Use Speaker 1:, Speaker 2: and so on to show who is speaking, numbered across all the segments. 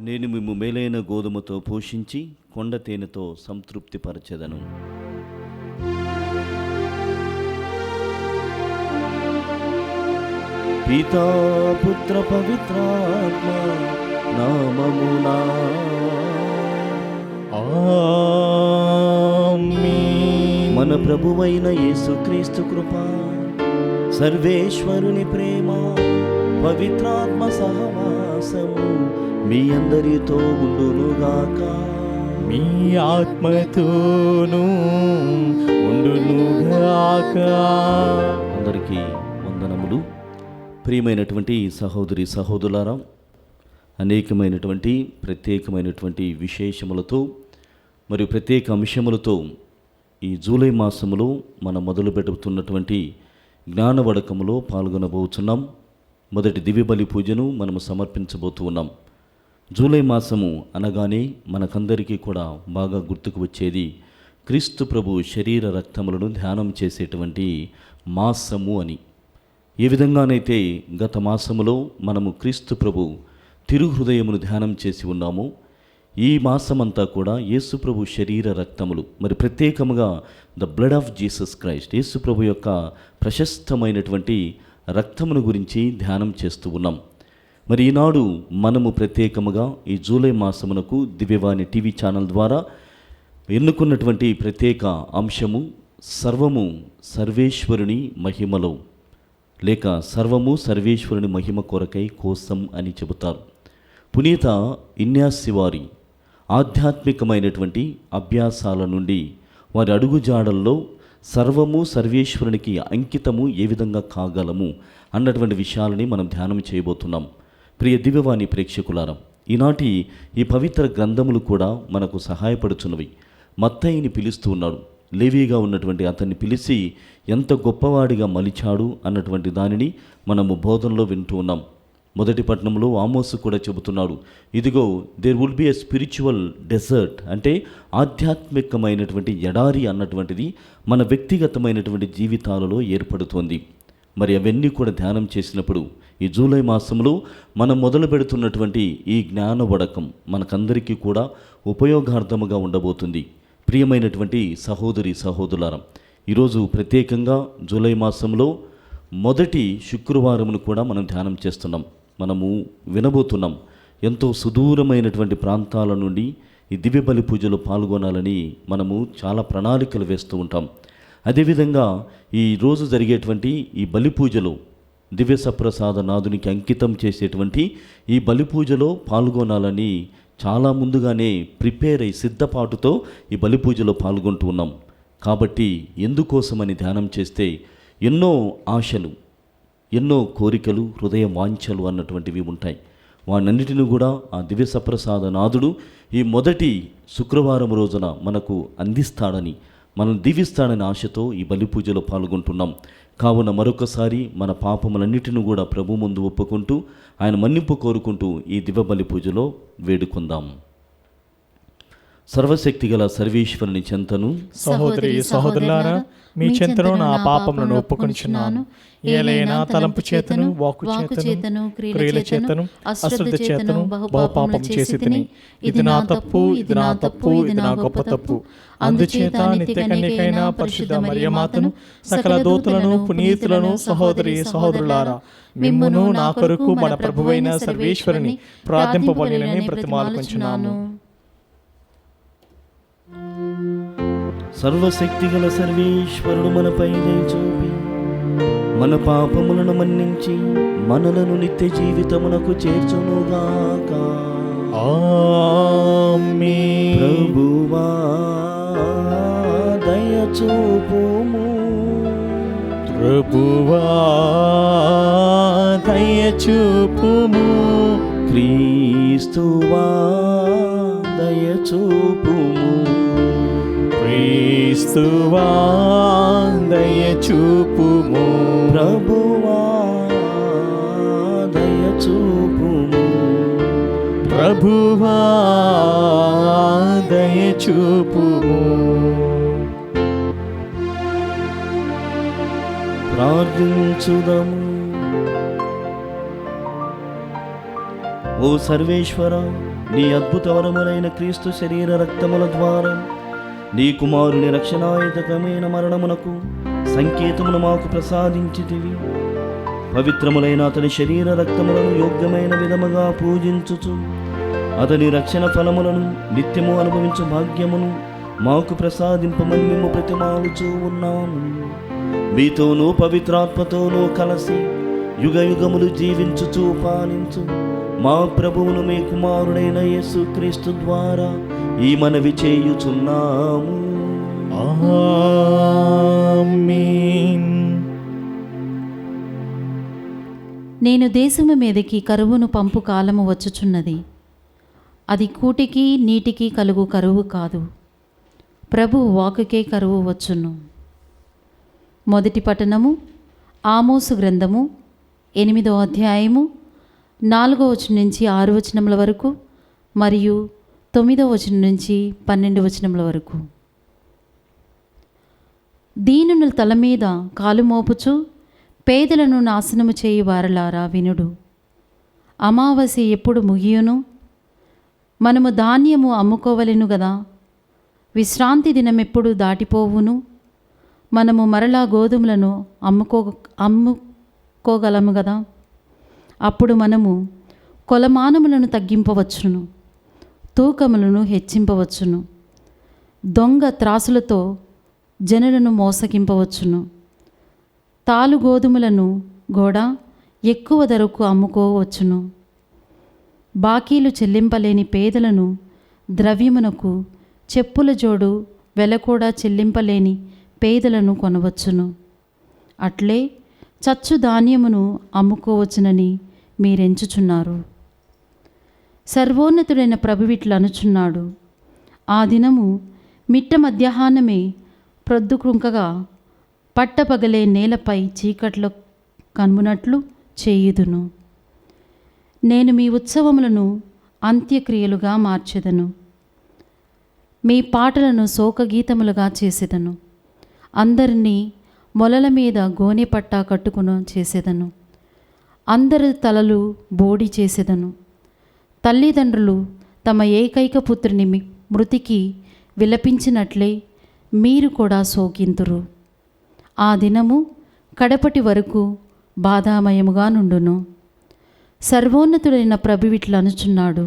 Speaker 1: నేను మిమ్ము మేలైన గోధుమతో పోషించి కొండ తేనెతో సంతృప్తిపరచెదను. పితా పుత్ర పవిత్రాత్మ నామమునా
Speaker 2: ఆమేన్.
Speaker 1: మన ప్రభువైన యేసుక్రీస్తు కృప, సర్వేశ్వరుని ప్రేమ, పవిత్రాత్మ సహవాసము మీ అందరితో ఉండునుగాక.
Speaker 2: మీ ఆత్మతోనూ ఉండునుగాక.
Speaker 1: అందరికీ వందనములు. ప్రియమైనటువంటి సహోదరి సహోదరులారా, అనేకమైనటువంటి ప్రత్యేకమైనటువంటి విశేషములతో మరియు ప్రత్యేక అంశములతో ఈ జూలై మాసములో మనం మొదలు పెడుతున్నటువంటి జ్ఞానవడకములో పాల్గొనబోతున్నాం. మొదటి దివ్యబలి పూజను మనము సమర్పించబోతూ ఉన్నాం. జూలై మాసము అనగానే మనకందరికీ కూడా బాగా గుర్తుకు వచ్చేది క్రీస్తు ప్రభు శరీర రక్తములను ధ్యానం చేసేటువంటి మాసము అని. ఏ విధంగానైతే గత మాసములో మనము క్రీస్తు ప్రభు తిరుహృదయమును ధ్యానం చేసి ఉన్నాము, ఈ మాసమంతా కూడా యేసు ప్రభు శరీర రక్తములు, మరి ప్రత్యేకముగా the blood of Jesus Christ, Yesu ప్రభు యొక్క ప్రశస్తమైనటువంటి రక్తమును గురించి ధ్యానం చేస్తూ ఉన్నాం. మరి ఈనాడు మనము ప్రత్యేకముగా ఈ జూలై మాసమునకు దివ్యవాణి టీవీ ఛానల్ ద్వారా ఎన్నుకున్నటువంటి ప్రత్యేక అంశము సర్వము సర్వేశ్వరుని మహిమలో, లేక సర్వము సర్వేశ్వరుని మహిమ కొరకై కోసం అని చెబుతారు. పునీత ఇన్యాసి వారి ఆధ్యాత్మికమైనటువంటి అభ్యాసాల నుండి వారి అడుగుజాడల్లో సర్వము సర్వేశ్వరునికి అంకితము ఏ విధంగా కాగలము అన్నటువంటి విషయాలని మనం ధ్యానం చేయబోతున్నాం. ప్రియ దివ్యవాణి ప్రేక్షకులారా, ఈనాటి ఈ పవిత్ర గ్రంథములు కూడా మనకు సహాయపడుచున్నవి. మత్తయిని పిలుస్తూ ఉన్నాడు. లేవీగా ఉన్నటువంటి అతన్ని పిలిచి ఎంత గొప్పవాడిగా మలిచాడు అన్నటువంటి దానిని మనము బోధనలో వింటూ ఉన్నాం. మొదటి పట్టణంలో ఆమోసు కూడా చెబుతున్నాడు, ఇదిగో there would be a spiritual desert, అంటే ఆధ్యాత్మికమైనటువంటి ఎడారి అన్నటువంటిది మన వ్యక్తిగతమైనటువంటి జీవితాలలో ఏర్పడుతోంది. మరి అవన్నీ కూడా ధ్యానం చేసినప్పుడు ఈ జూలై మాసంలో మనం మొదలు పెడుతున్నటువంటి ఈ జ్ఞాన వడకం మనకందరికీ కూడా ఉపయోగార్థముగా ఉండబోతుంది. ప్రియమైనటువంటి సహోదరి సహోదరులారా, ఈరోజు ప్రత్యేకంగా జూలై మాసంలో మొదటి శుక్రవారమును కూడా మనం ధ్యానం చేస్తున్నాం. మనము వినబోతున్నాం. ఎంతో సుదూరమైనటువంటి ప్రాంతాల నుండి ఈ దివ్య బలి పూజలో పాల్గొనాలని మనము చాలా ప్రణాళికలు వేస్తూ ఉంటాం. అదేవిధంగా ఈ రోజు జరిగేటువంటి ఈ బలి పూజలో దివ్య సప్రసాద నాథునికి అంకితం చేసేటువంటి ఈ బలి పూజలో పాల్గొనాలని చాలా ముందుగానే ప్రిపేర్ అయి సిద్ధపాటుతో ఈ బలి పూజలో పాల్గొంటూ ఉన్నాం. కాబట్టి ఎందుకోసమని ధ్యానం చేస్తే ఎన్నో ఆశలు, ఎన్నో కోరికలు, హృదయ వాంఛలు అన్నటువంటివి ఉంటాయి. వాటన్నిటిని కూడా ఆ దివ్య సప్రసాద నాథుడు ఈ మొదటి శుక్రవారం రోజున మనకు అందిస్తాడని, మనం దీవిస్తాడని ఆశతో ఈ బలి పూజలో పాల్గొంటున్నాం. కావున మరొకసారి మన పాపములన్నిటిని కూడా ప్రభు ముందు ఒప్పుకుంటూ ఆయన మన్నింపు కోరుకుంటూ ఈ దివ్య బలి పూజలో వేడుకుందాం. సర్వశక్తిగల సర్వేశ్వరుని చెంతను,
Speaker 2: సహోదరి సహోదరులారా, మీ చెంతను నా పాపములను ఒప్పుకొనుచున్నాను. ఏలైనా తలంపు చేతను, వాక్కు చేతను, క్రియల చేతను, అశ్రద్ధ చేతను బహుపాపం చేసి తిని, ఇది నా తప్పు, ఇది నా తప్పు, ఇది నా గొప్ప తప్పు. అందుచేత నిత్య కన్యకైన పరిశుద్ధ మరియమాతను, సకల దూతలను, పునీతులను, సహోదరి సహోదరులారా, మిమ్మును నా కొరకు మన ప్రభువైన సర్వేశ్వరుని ప్రార్థింపబడినని బ్రతిమాలుకొంచున్నాను.
Speaker 1: సర్వశక్తిగల సర్వేశ్వరుడు మనపై దయ చూపి మన పాపములను మన్నించి మనలను నిత్య జీవితమునకు చేర్చునుగాక.
Speaker 2: ఆమేన్.
Speaker 1: ప్రభువా దయ చూపుము,
Speaker 2: ప్రభువా దయ చూపుము,
Speaker 1: క్రీస్తువా దయ చూపుము,
Speaker 2: క్రీస్తువా దయ చూపుము,
Speaker 1: ప్రభువా దయ చూపుము,
Speaker 2: ప్రభువా దయ చూపుము.
Speaker 1: ప్రార్థించుదము. ఓ సర్వేశ్వర, నీ అద్భుత వరములైన క్రీస్తు శరీర రక్తముల ద్వారా నీ కుమారుని రక్షణాయుతకమైన మరణమునకు సంకేతమును మాకు ప్రసాదించితివి. పవిత్రములైన అతని శరీర రక్తములను యోగ్యమైన విధముగా పూజించుచు అతని రక్షణ ఫలములను నిత్యము అనుభవించు భాగ్యమును మాకు ప్రసాదింపమని మేము ప్రతిమాలుచూ ఉన్నాము. మీతోనూ పవిత్రాత్మతోనూ కలిసి యుగ యుగములు జీవించుచూ పాలించు మా ప్రభువును మీ కుమారుడైన యేసుక్రీస్తు ద్వారా ఈ మనవి చేయుచున్నాము.
Speaker 2: ఆమేన్.
Speaker 3: నేను దేశము మీదకి కరువును పంపు కాలము వచ్చుచున్నది. అది కూటికి నీటికి కలుగు కరువు కాదు, ప్రభువు వాక్కుకే కరువు వచ్చును. మొదటి పట్టణము ఆమోసు గ్రంథము 8వ అధ్యాయము 4వ వచనం నుంచి 6 వచనముల వరకు మరియు 9వ వచనం నుంచి 12 వచనముల వరకు. దీనుల తల మీద కాలు మోపుచు పేదలను నాశనము చేయి వారలారా వినుడు. అమావాస్య ఎప్పుడు ముగియును? మనము ధాన్యము అమ్ముకోవలెను గదా. విశ్రాంతి దినం ఎప్పుడు దాటిపోవును? మనము మరలా గోధుమలను అమ్ముకోగలము గదా. అప్పుడు మనము కొలమానములను తగ్గింపవచ్చును, తూకములను హెచ్చింపవచ్చును, దొంగ త్రాసులతో జనులను మోసగింపవచ్చును. తాలు గోధుమలను కూడా ఎక్కువ ధరకు అమ్ముకోవచ్చును. బాకీలు చెల్లింపలేని పేదలను ద్రవ్యమునకు చెప్పుల జోడు వెల కూడా చెల్లింపలేని పేదలను కొనవచ్చును. అట్లే చచ్చు ధాన్యమును అమ్ముకోవచ్చునని మీరెంచుచున్నారు. సర్వోన్నతుడైన ప్రభువిట్లు అనుచున్నాడు, ఆ దినము మిట్ట మధ్యాహ్నమే ప్రొద్దుకృంకగా పట్టపగలే నేలపై చీకట్లో కనుమునట్లు చేయుదును. నేను మీ ఉత్సవములను అంత్యక్రియలుగా మార్చెదను, మీ పాటలను శోకగీతములుగా చేసేదను. అందరినీ మొలల మీద గోనె పట్టా కట్టుకుని చేసేదను. అందరి తలలు బోడి చేసేదను. తల్లిదండ్రులు తమ ఏకైక పుత్రుని మృతికి విలపించినట్లే మీరు కూడా శోకింతురు. ఆ దినము కడపటి వరకు బాధామయముగా నుండును. సర్వోన్నతుడైన ప్రభువిట్లు అనుచున్నాడు,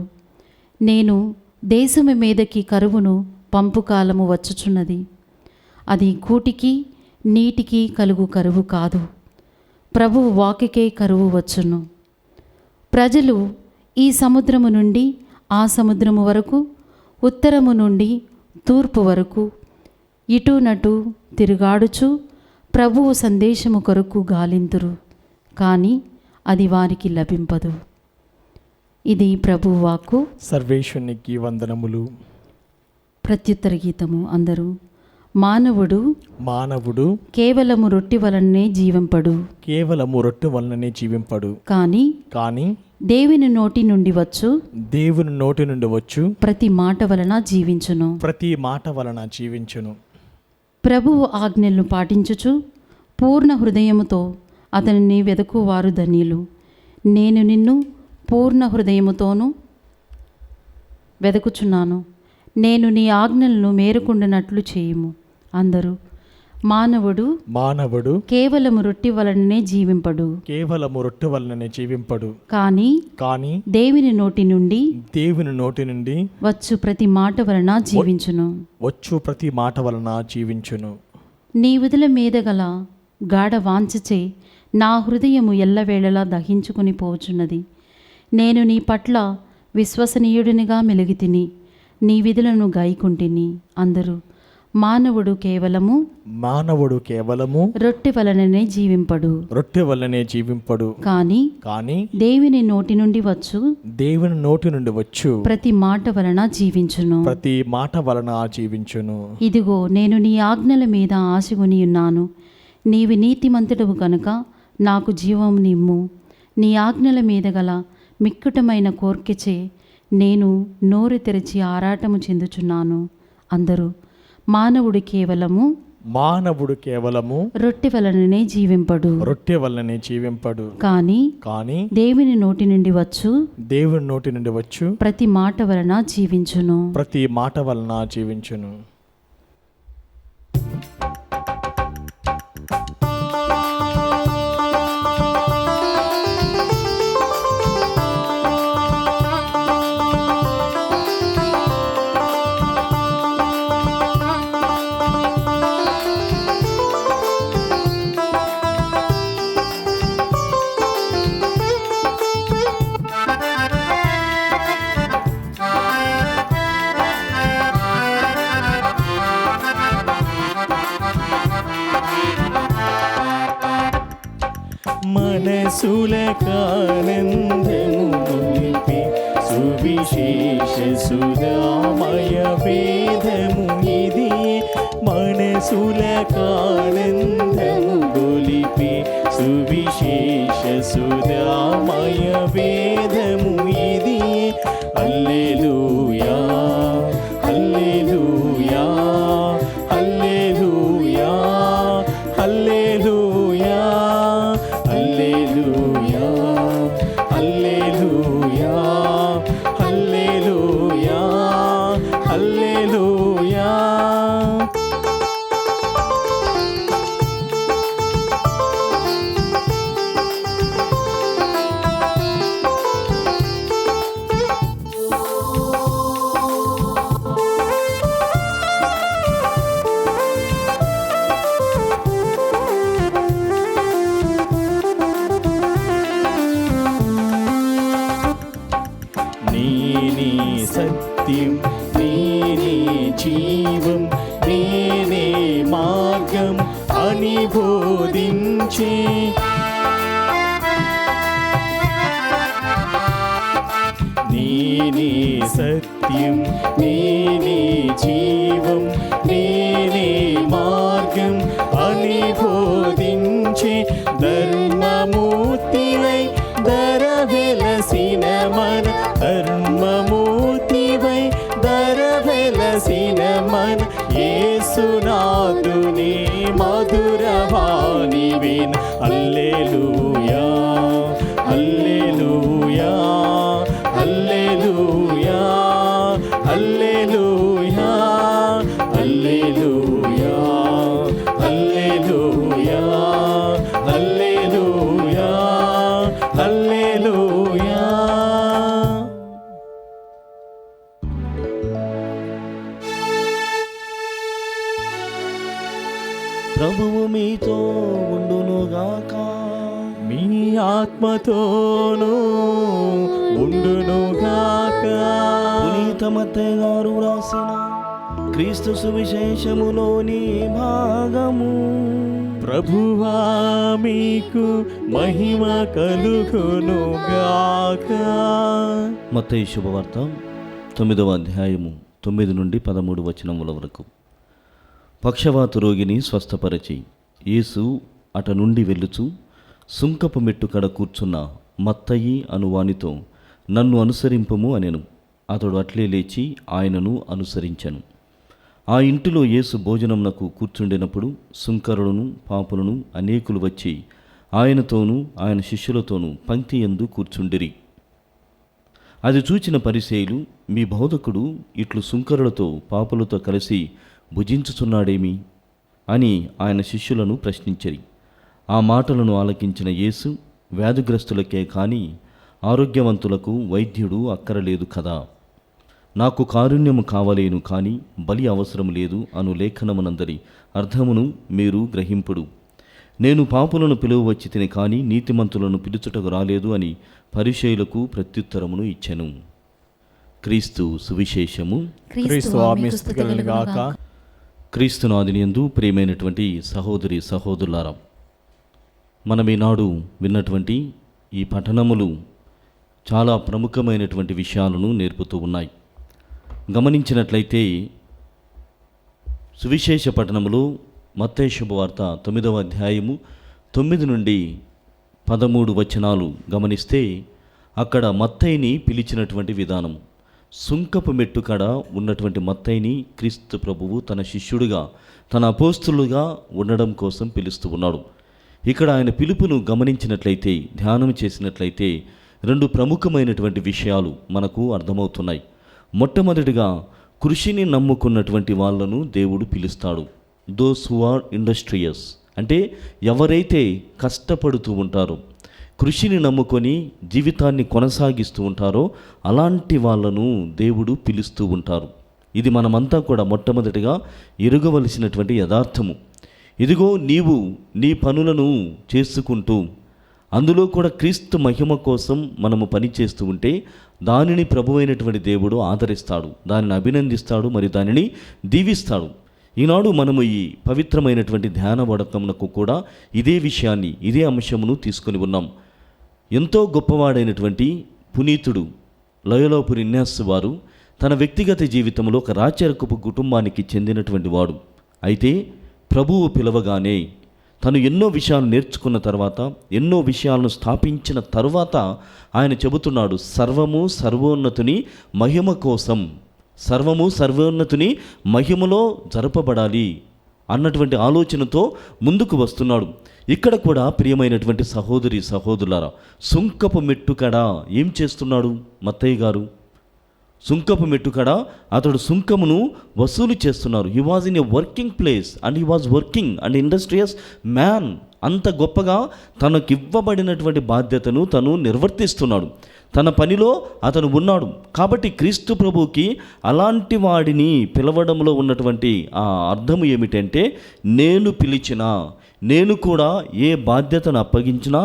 Speaker 3: నేను దేశము మీదకి కరువును పంపు కాలము వచ్చుచున్నది. అది కూటికి నీటికి కలుగు కరువు కాదు, ప్రభువు వాక్కుకే కరువు వచ్చును. ప్రజలు ఈ సముద్రము నుండి ఆ సముద్రము వరకు, ఉత్తరము నుండి తూర్పు వరకు ఇటునటు తిరుగాడుచు ప్రభువు సందేశము కొరకు గాలింతురు, కానీ అది వారికి లభింపదు. ఇది ప్రభువు వాక్కు.
Speaker 2: సర్వేశ్వరునికి వందనములు.
Speaker 3: ప్రత్యుత్తర గీతము. అందరూ మానవుడు కేవలము రొట్టె వలననే జీవింపడు,
Speaker 2: కేవలము రొట్టె వలననే జీవింపడు,
Speaker 3: కానీ దేవుని నోటి నుండి వచ్చు ప్రతి మాట వలన జీవించును. ప్రభువు ఆజ్ఞలను పాటించుచు పూర్ణ హృదయముతో అతనిని వెదకువారు ధన్యులు. నేను నిన్ను పూర్ణ హృదయముతోనూ వెదకుచున్నాను, నేను నీ ఆజ్ఞలను మేరకుండినట్లు చేయుము. అందరూ మానవుడు కేవలము రొట్టె వలననే జీవింపడు, కానీ దేవుని నోటి నుండి వచ్చు ప్రతి మాట వలన జీవించును. నీ విధుల మీద గల గాఢ వాంఛచే నా హృదయము ఎల్లవేళలా దహించుకుని పోచున్నది. నేను నీ పట్ల విశ్వసనీయుడినిగా మెలిగితిని, నీ విధులను గాయకుంటిని. అందరూ మానవుడు కేవలము రొట్టె వలననే జీవింపడు, కానీ దేవుని నోటి నుండి వచ్చు ప్రతి మాట వలన జీవించును. ఇదిగో నేను నీ ఆజ్ఞల మీద ఆశగొని ఉన్నాను. నీవి నీతిమంతుడవు కనుక నాకు జీవము నిమ్ము. నీ ఆజ్ఞల మీద గల మిక్కుటమైన కోర్కెచే నేను నోరు తెరిచి ఆరాటము చెందుచున్నాను. అందరూ మానవుడు కేవలము
Speaker 2: మానవుడు కేవలము
Speaker 3: రొట్టె వలననే జీవింపడు.
Speaker 2: రొట్టె వల్లనే జీవింపడు,
Speaker 3: కానీ దేవుని నోటి నుండి వచ్చు
Speaker 2: దేవుని నోటి నుండి వచ్చు
Speaker 3: ప్రతి మాట వలన జీవించును.
Speaker 2: ప్రతి మాట వలన జీవించును. మనసులకానందము నింపి సువిశేష సుధామయ వేదము ఇది. మనసులకానందము గొలిపి సువిశేష సుధామయ వేదము ఇది. హల్లెలూయా హల్లెలూయా హల్లెలూయా హల్లెలూయా హల్లెలూయా హల్లెలూయా హల్లెలూయా హల్లెలూయా. నేనే సత్యం, నేనే జీవం, నేనే మార్గం అని బోధించే నేనే సత్యం, నేనే జీవం, నేనే మార్గం అని బోధించే ధర్మమూర్తివై ధర వెలసిన మన ధర్మమూర్తివై ధర వెలసిన మన యేసునాథుని మధురవాణి విన. హల్లెలూయా హల్లెలూయా హల్లెలూయా హల్లెలూయా హల్లెలూయా హల్లెలూయా హల్లెలూయా హల్లెలూయా.
Speaker 1: ప్రభువు మీతో ఉండునుగాక.
Speaker 2: మీ ఆత్మతోనూ ఉండునుగాక.
Speaker 1: పునీత మత్తయి గారు రాసిన క్రీస్తు సువిశేషములోని భాగము.
Speaker 2: ప్రభువా మీకు మహిమ కలుగునుగాక.
Speaker 1: మత్తయి శుభవార్త 9వ అధ్యాయము 9 నుండి 13 వచనముల వరకు. పక్షవాత రోగిని స్వస్థపరచి యేసు అట నుండి వెళ్ళుచు సుంకపు మెట్టు కడ కూర్చున్న మత్తయి అనువానితో నన్ను అనుసరింపము అనెను. అతడు అట్లే లేచి ఆయనను అనుసరించెను. ఆ ఇంటిలో యేసు భోజనమునకు కూర్చుండినప్పుడు సుంకరులను పాపులను అనేకులు వచ్చి ఆయనతోనూ ఆయన శిష్యులతోనూ పంక్తి యందు కూర్చుండిరి. అది చూచిన పరిసయ్యులు, మీ బోధకుడు ఇట్లు సుంకరులతో పాపులతో కలిసి భుజించుచున్నాడేమి అని ఆయన శిష్యులను ప్రశ్నించిరి. ఆ మాటలను ఆలకించిన యేసు, వ్యాధిగ్రస్తులకే కానీ ఆరోగ్యవంతులకు వైద్యుడు అక్కరలేదు కదా, నాకు కారుణ్యము కావలేను కానీ బలి అవసరం లేదు అను లేఖనమునందరి అర్థమును మీరు గ్రహింపుడు. నేను పాపులను పిలువవచ్చి తిని కానీ నీతిమంతులను పిలుచుటకు రాలేదు అని పరిసయ్యులకు ప్రత్యుత్తరమును ఇచ్చెను. క్రీస్తు సువిశేషము.
Speaker 2: క్రీస్తు ఆమెస్తు కలుగుగాక.
Speaker 1: క్రీస్తునాదినియందు ప్రియమైనటువంటి సహోదరి సహోదరులారా, మనం ఈనాడు విన్నటువంటి ఈ పఠనములు చాలా ప్రముఖమైనటువంటి విషయాలను నేర్పుతూ ఉన్నాయి. గమనించినట్లయితే సువిశేష పఠనములో మత్తయి శుభవార్త 9వ అధ్యాయము 9 నుండి 13 వచనాలు గమనిస్తే అక్కడ మత్తయిని పిలిచినటువంటి విధానం, సుంకపు మెట్టు కాడ ఉన్నటువంటి మత్తయిని క్రీస్తు ప్రభువు తన శిష్యుడిగా, తన అపోస్తులుగా ఉండడం కోసం పిలుస్తూ ఉన్నాడు. ఇక్కడ ఆయన పిలుపును గమనించినట్లయితే, ధ్యానం చేసినట్లయితే 2 ప్రముఖమైనటువంటి విషయాలు మనకు అర్థమవుతున్నాయి. మొట్టమొదటిగా, కృషిని నమ్ముకున్నటువంటి వాళ్ళను దేవుడు పిలుస్తాడు. దోస్ హూ ఆర్ ఇండస్ట్రియస్, అంటే ఎవరైతే కష్టపడుతూ ఉంటారో, కృషిని నమ్ముకొని జీవితాన్ని కొనసాగిస్తూ ఉంటారో అలాంటి వాళ్ళను దేవుడు పిలుస్తూ ఉంటారు. ఇది మనమంతా కూడా మొట్టమొదటిగా ఎరుగవలసినటువంటి యథార్థము. ఇదిగో నీవు నీ పనులను చేసుకుంటూ, అందులో కూడా క్రీస్తు మహిమ కోసం మనము పని చేస్తూ ఉంటే దానిని ప్రభువైనటువంటి దేవుడు ఆదరిస్తాడు, దానిని అభినందిస్తాడు, మరి దానిని దీవిస్తాడు. ఈనాడు మనము ఈ పవిత్రమైనటువంటి ధ్యాన వడకమునకు కూడా ఇదే విషయాన్ని, ఇదే అంశమును తీసుకొని ఉన్నాం. ఎంతో గొప్పవాడైనటువంటి పునీతుడు లయోలాపురి ఇగ్నాస్ వారు తన వ్యక్తిగత జీవితంలో ఒక రాచరికపు కుటుంబానికి చెందినటువంటి వాడు. అయితే ప్రభువు పిలవగానే తను ఎన్నో విషయాలు నేర్చుకున్న తర్వాత, ఎన్నో విషయాలను స్థాపించిన తరువాత ఆయన చెబుతున్నాడు, సర్వము సర్వోన్నతుని మహిమ కోసం, సర్వము సర్వోన్నతుని మహిమలో జరపబడాలి అన్నటువంటి ఆలోచనతో ముందుకు వస్తున్నాడు. ఇక్కడ కూడా ప్రియమైనటువంటి సహోదరి సహోదరులారా, సుంకపు మెట్టుకడ ఏం చేస్తున్నాడు మత్తయ్య గారు? సుంకపు మెట్టుకడ అతడు సుంకమును వసూలు చేస్తున్నారు. He was in a working place and he was working and industrious man. అంత గొప్పగా తనకివ్వబడినటువంటి బాధ్యతను తను నిర్వర్తిస్తున్నాడు. తన పనిలో అతను ఉన్నాడు. కాబట్టి క్రీస్తు ప్రభువుకి అలాంటి వాడిని పిలవడంలో ఉన్నటువంటి ఆ అర్థము ఏమిటంటే, నేను పిలిచినా, నేను కూడా ఏ బాధ్యతను అప్పగించినా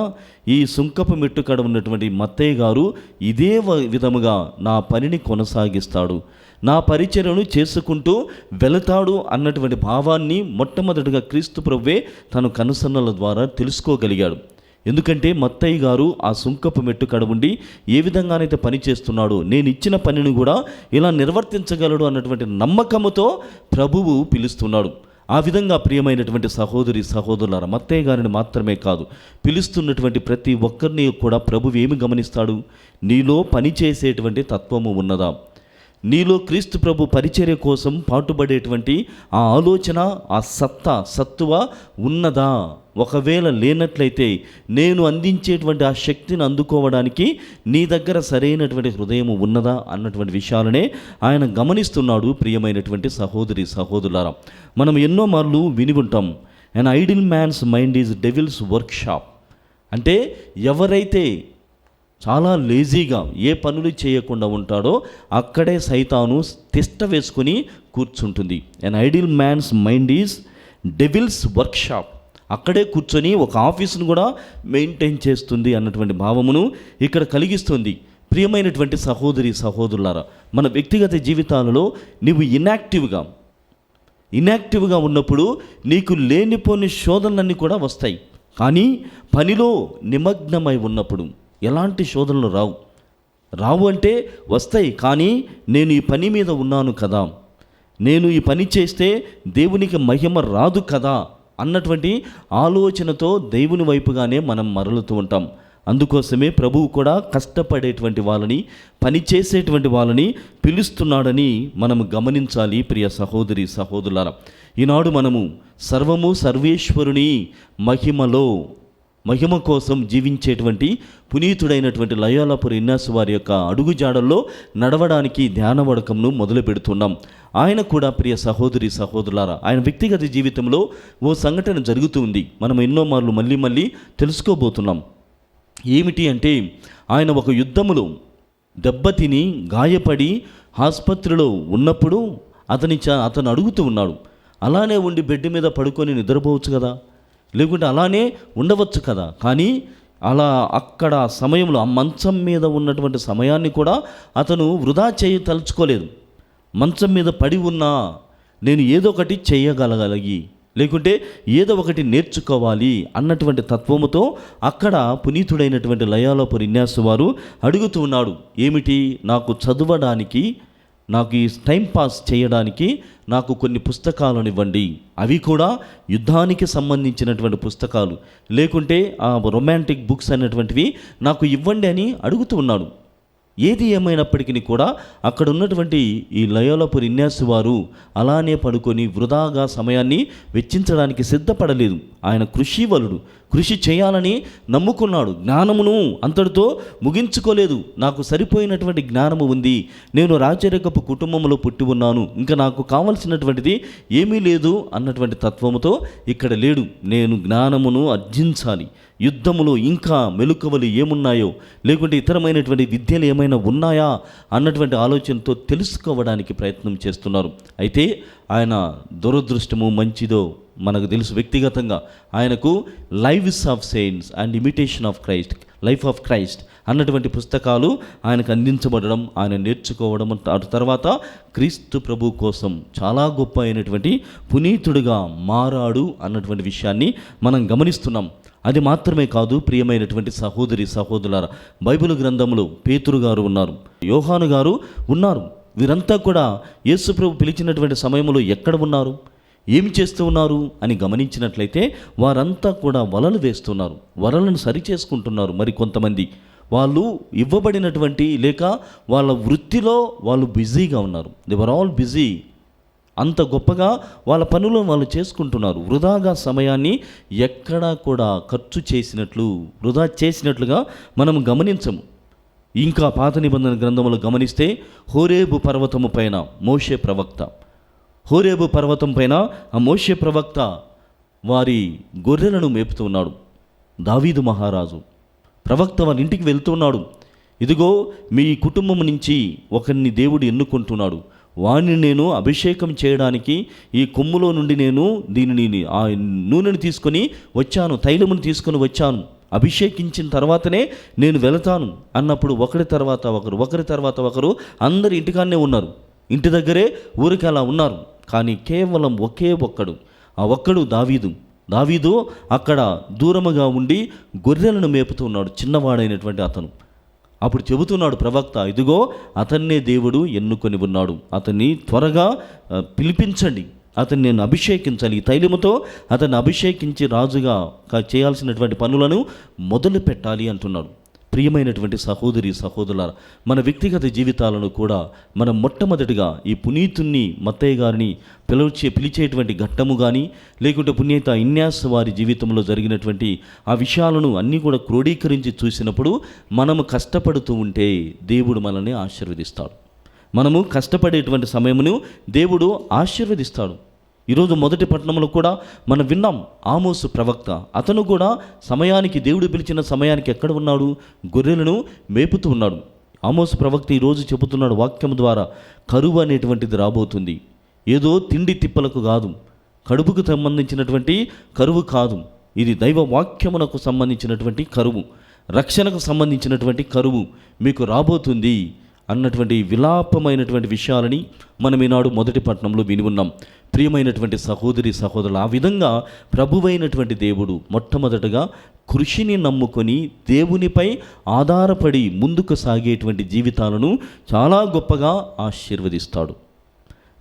Speaker 1: ఈ సుంకపు మెట్టుకడ ఉన్నటువంటి మత్తయ్య గారు ఇదే విధముగా నా పనిని కొనసాగిస్తాడు, నా పరిచర్యను చేసుకుంటూ వెళతాడు అన్నటువంటి భావాన్ని మొట్టమొదటిగా క్రీస్తు ప్రభువే తన కనుసన్నల ద్వారా తెలుసుకోగలిగాడు. ఎందుకంటే మత్తయ్య గారు ఆ సుంకపు మెట్టుకడ ఉండి ఏ విధంగానైతే పని చేస్తున్నాడో, నేను ఇచ్చిన పనిని కూడా ఇలా నిర్వర్తించగలడు అన్నటువంటి నమ్మకముతో ప్రభువు పిలుస్తున్నాడు. ఆ విధంగా ప్రియమైనటువంటి సహోదరి సహోదరులారా, మత్తయ్య గారిని మాత్రమే కాదు, పిలుస్తున్నటువంటి ప్రతి ఒక్కరిని కూడా ప్రభువు ఏమి గమనిస్తాడు? నీలో పని చేసేటువంటి తత్వము ఉన్నదా? నీలో క్రీస్తు ప్రభు పరిచర్య కోసం పాటుపడేటువంటి ఆ ఆలోచన, ఆ సత్తువ ఉన్నదా? ఒకవేళ లేనట్లయితే నేను అందించేటువంటి ఆ శక్తిని అందుకోవడానికి నీ దగ్గర సరైనటువంటి హృదయం ఉన్నదా అన్నటువంటి విషయాలనే ఆయన గమనిస్తున్నాడు. ప్రియమైనటువంటి సహోదరి సహోదరులారా, మనం ఎన్నో మార్లు విని ఉంటాం, an idle man's mind is devil's workshop. అంటే ఎవరైతే చాలా లేజీగా ఏ పనులు చేయకుండా ఉంటాడో అక్కడే సైతాను తిష్ట వేసుకుని కూర్చుంటుంది. an idle man's mind is devil's workshop. అక్కడే కూర్చొని ఒక ఆఫీసును కూడా మెయింటైన్ చేస్తుంది అన్నటువంటి భావమును ఇక్కడ కలిగిస్తుంది. ప్రియమైనటువంటి సహోదరి సహోదరులారా, మన వ్యక్తిగత జీవితాలలో నీవు ఇన్యాక్టివ్గా ఉన్నప్పుడు నీకు లేనిపోని శోధనలన్నీ కూడా వస్తాయి. కానీ పనిలో నిమగ్నమై ఉన్నప్పుడు ఎలాంటి శోధనలు రావు అంటే వస్తాయి. కానీ నేను ఈ పని మీద ఉన్నాను కదా, నేను ఈ పని చేస్తే దేవునికి మహిమ రాదు కదా అన్నటువంటి ఆలోచనతో దేవుని వైపుగానే మనం మరలుతూ ఉంటాం. అందుకోసమే ప్రభువు కూడా కష్టపడేటువంటి వాళ్ళని, పని చేసేటువంటి వాళ్ళని పిలుస్తున్నాడని మనము గమనించాలి. ప్రియ సహోదరి సహోదరులారా, ఈనాడు మనము సర్వము సర్వేశ్వరుని మహిమ కోసం జీవించేటువంటి పునీతుడైనటువంటి లయోలాపురి ఇగ్నాస్ వారి యొక్క అడుగుజాడల్లో నడవడానికి ధ్యాన వడకంను మొదలు పెడుతున్నాం. ఆయన కూడా ప్రియ సహోదరి సహోదరులారా, ఆయన వ్యక్తిగత జీవితంలో ఓ సంఘటన జరుగుతూ ఉంది. మనం ఎన్నో మార్లు మళ్ళీ తెలుసుకోబోతున్నాం. ఏమిటి అంటే, ఆయన ఒక యుద్ధములో దెబ్బతిని గాయపడి ఆసుపత్రిలో ఉన్నప్పుడు అతను అడుగుతూ ఉన్నాడు, అలానే ఉండి బెడ్ మీద పడుకొని నిద్రపోవచ్చు కదా, లేకుంటే అలానే ఉండవచ్చు కదా. కానీ అలా అక్కడ సమయంలో ఆ మంచం మీద ఉన్నటువంటి సమయాన్ని కూడా అతను వృధా తలుచుకోలేదు. మంచం మీద పడి ఉన్నా నేను ఏదో ఒకటి చేయగలగలిగి, లేకుంటే ఏదో ఒకటి నేర్చుకోవాలి అన్నటువంటి తత్వముతో అక్కడ పునీతుడైనటువంటి లయోలాపురి ఇగ్నాస్ వారు అడుగుతూ ఉన్నాడు, ఏమిటి, నాకు చదవడానికి, నాకు ఈ టైం పాస్ చేయడానికి నాకు కొన్ని పుస్తకాలను ఇవ్వండి, అవి కూడా యుద్ధానికి సంబంధించినటువంటి పుస్తకాలు, లేకుంటే ఆ రొమాంటిక్ బుక్స్ అనేటువంటివి నాకు ఇవ్వండి అని అడుగుతూ ఉన్నాడు. ఏది ఏమైనప్పటికీ కూడా అక్కడ ఉన్నటువంటి ఈ లయోలపురి ఇన్యాసు వారు అలానే పడుకొని వృధాగా సమయాన్ని వెచ్చించడానికి సిద్ధపడలేదు. ఆయన కృషివలుడు, కృషి చేయాలని నమ్ముకున్నాడు. జ్ఞానమును అంతటితో ముగించుకోలేదు. నాకు సరిపోయినటువంటి జ్ఞానము ఉంది, నేను రాజరికపు కుటుంబంలో పుట్టి ఉన్నాను, ఇంకా నాకు కావలసినటువంటిది ఏమీ లేదు అన్నటువంటి తత్వముతో ఇక్కడ లేడు. నేను జ్ఞానమును అర్జించాలి, యుద్ధములో ఇంకా మెలకువలు ఏమున్నాయో, లేకుంటే ఇతరమైనటువంటి విద్యలు ఏమైనా ఉన్నాయా అన్నటువంటి ఆలోచనతో తెలుసుకోవడానికి ప్రయత్నం చేస్తున్నారు. అయితే ఆయన దురదృష్టము మంచిదో మనకు తెలుసు. వ్యక్తిగతంగా ఆయనకు lives of saints and imitation of Christ, life of Christ అన్నటువంటి పుస్తకాలు ఆయనకు అందించబడడం, ఆయన నేర్చుకోవడం, తర్వాత క్రీస్తు ప్రభు కోసం చాలా గొప్ప అయినటువంటి పునీతుడిగా మారాడు అన్నటువంటి విషయాన్ని మనం గమనిస్తున్నాం. అది మాత్రమే కాదు ప్రియమైనటువంటి సహోదరి సహోదరులారా, బైబిల్ గ్రంథంలో పేతురు గారు ఉన్నారు, యోహాను గారు ఉన్నారు. వీరంతా కూడా యేసు ప్రభు పిలిచినటువంటి సమయంలో ఎక్కడ ఉన్నారు, ఏమి చేస్తూ ఉన్నారు అని గమనించినట్లయితే వారంతా కూడా వలలు వేస్తున్నారు, వలలను సరి చేసుకుంటున్నారు. మరి కొంతమంది వాళ్ళు ఇవ్వబడినటువంటి లేక వాళ్ళ వృత్తిలో వాళ్ళు బిజీగా ఉన్నారు. They were all busy. అంత గొప్పగా వాళ్ళ పనులను వాళ్ళు చేసుకుంటున్నారు. వృధాగా సమయాన్ని ఎక్కడా కూడా ఖర్చు చేసినట్లు, వృధా చేసినట్లుగా మనం గమనించము. ఇంకా పాత నిబంధన గ్రంథములు గమనిస్తే హోరేబు పర్వతము పైన మోషే ప్రవక్త, హోరేబు పర్వతం పైన ఆ మోషే ప్రవక్త వారి గొర్రెలను మేపుతూ ఉన్నాడు. దావీదు మహారాజు ప్రవక్త వారి ఇంటికి వెళ్తున్నాడు. ఇదిగో మీ కుటుంబం నుంచి ఒకరిని దేవుడు ఎన్నుకుంటున్నాడు, వాణ్ణి నేను అభిషేకం చేయడానికి ఈ కొమ్ములో నుండి నేను దీనిని ఆ నూనెను తీసుకొని వచ్చాను, తైలమును తీసుకొని వచ్చాను, అభిషేకించిన తర్వాతనే నేను వెళతాను అన్నప్పుడు ఒకరి తర్వాత ఒకరు అందరు ఇంటికాన్నే ఉన్నారు. ఇంటి దగ్గరే ఊరికి అలా ఉన్నారు. కానీ కేవలం ఒకే ఒక్కడు, ఆ ఒక్కడు దావీదు అక్కడ దూరముగా ఉండి గొర్రెలను మేపుతూ ఉన్నాడు, చిన్నవాడైనటువంటి అతను. అప్పుడు చెబుతున్నాడు ప్రవక్త, ఇదిగో అతన్నే దేవుడు ఎన్నుకొని ఉన్నాడు, అతన్ని త్వరగా పిలిపించండి, అతన్ని నేను అభిషేకించాలి, ఈ తైలముతో అతన్ని అభిషేకించి రాజుగా చేయాల్సినటువంటి పనులను మొదలు పెట్టాలి అంటున్నాడు. ప్రియమైనటువంటి సహోదరి సహోదరులారా, మన వ్యక్తిగత జీవితాలను కూడా మనం మొట్టమొదటిగా ఈ పునీతుణ్ణి మత్తయ్య గారిని పిలిచేటువంటి ఘట్టము కానీ, లేకుంటే పుణ్యత ఇన్యాస్ వారి జీవితంలో జరిగినటువంటి ఆ విషయాలను అన్నీ కూడా క్రోడీకరించి చూసినప్పుడు మనము కష్టపడుతూ ఉంటే దేవుడు మనల్ని ఆశీర్వదిస్తాడు. మనము కష్టపడేటువంటి సమయమును దేవుడు ఆశీర్వదిస్తాడు. ఈరోజు మొదటి పట్టణంలో కూడా మనం విన్నాం, ఆమోసు ప్రవక్త, అతను కూడా సమయానికి, దేవుడు పిలిచిన సమయానికి ఎక్కడ ఉన్నాడు, గొర్రెలను మేపుతూ ఉన్నాడు. ఆమోసు ప్రవక్త ఈరోజు చెబుతున్నాడు వాక్యం ద్వారా, కరువు అనేటువంటిది రాబోతుంది. ఏదో తిండి తిప్పలకు కాదు, కడుపుకు సంబంధించినటువంటి కరువు కాదు, ఇది దైవ వాక్యమునకు సంబంధించినటువంటి కరువు, రక్షణకు సంబంధించినటువంటి కరువు మీకు రాబోతుంది అన్నటువంటి విలాపమైనటువంటి విషయాలని మనం ఈనాడు మొదటి పట్టణంలో విని ఉన్నాం. ప్రియమైనటువంటి సహోదరి సహోదరులు, ఆ విధంగా ప్రభువైనటువంటి దేవుడు మొట్టమొదటగా కృషిని నమ్ముకొని దేవునిపై ఆధారపడి ముందుకు సాగేటువంటి జీవితాలను చాలా గొప్పగా ఆశీర్వదిస్తాడు.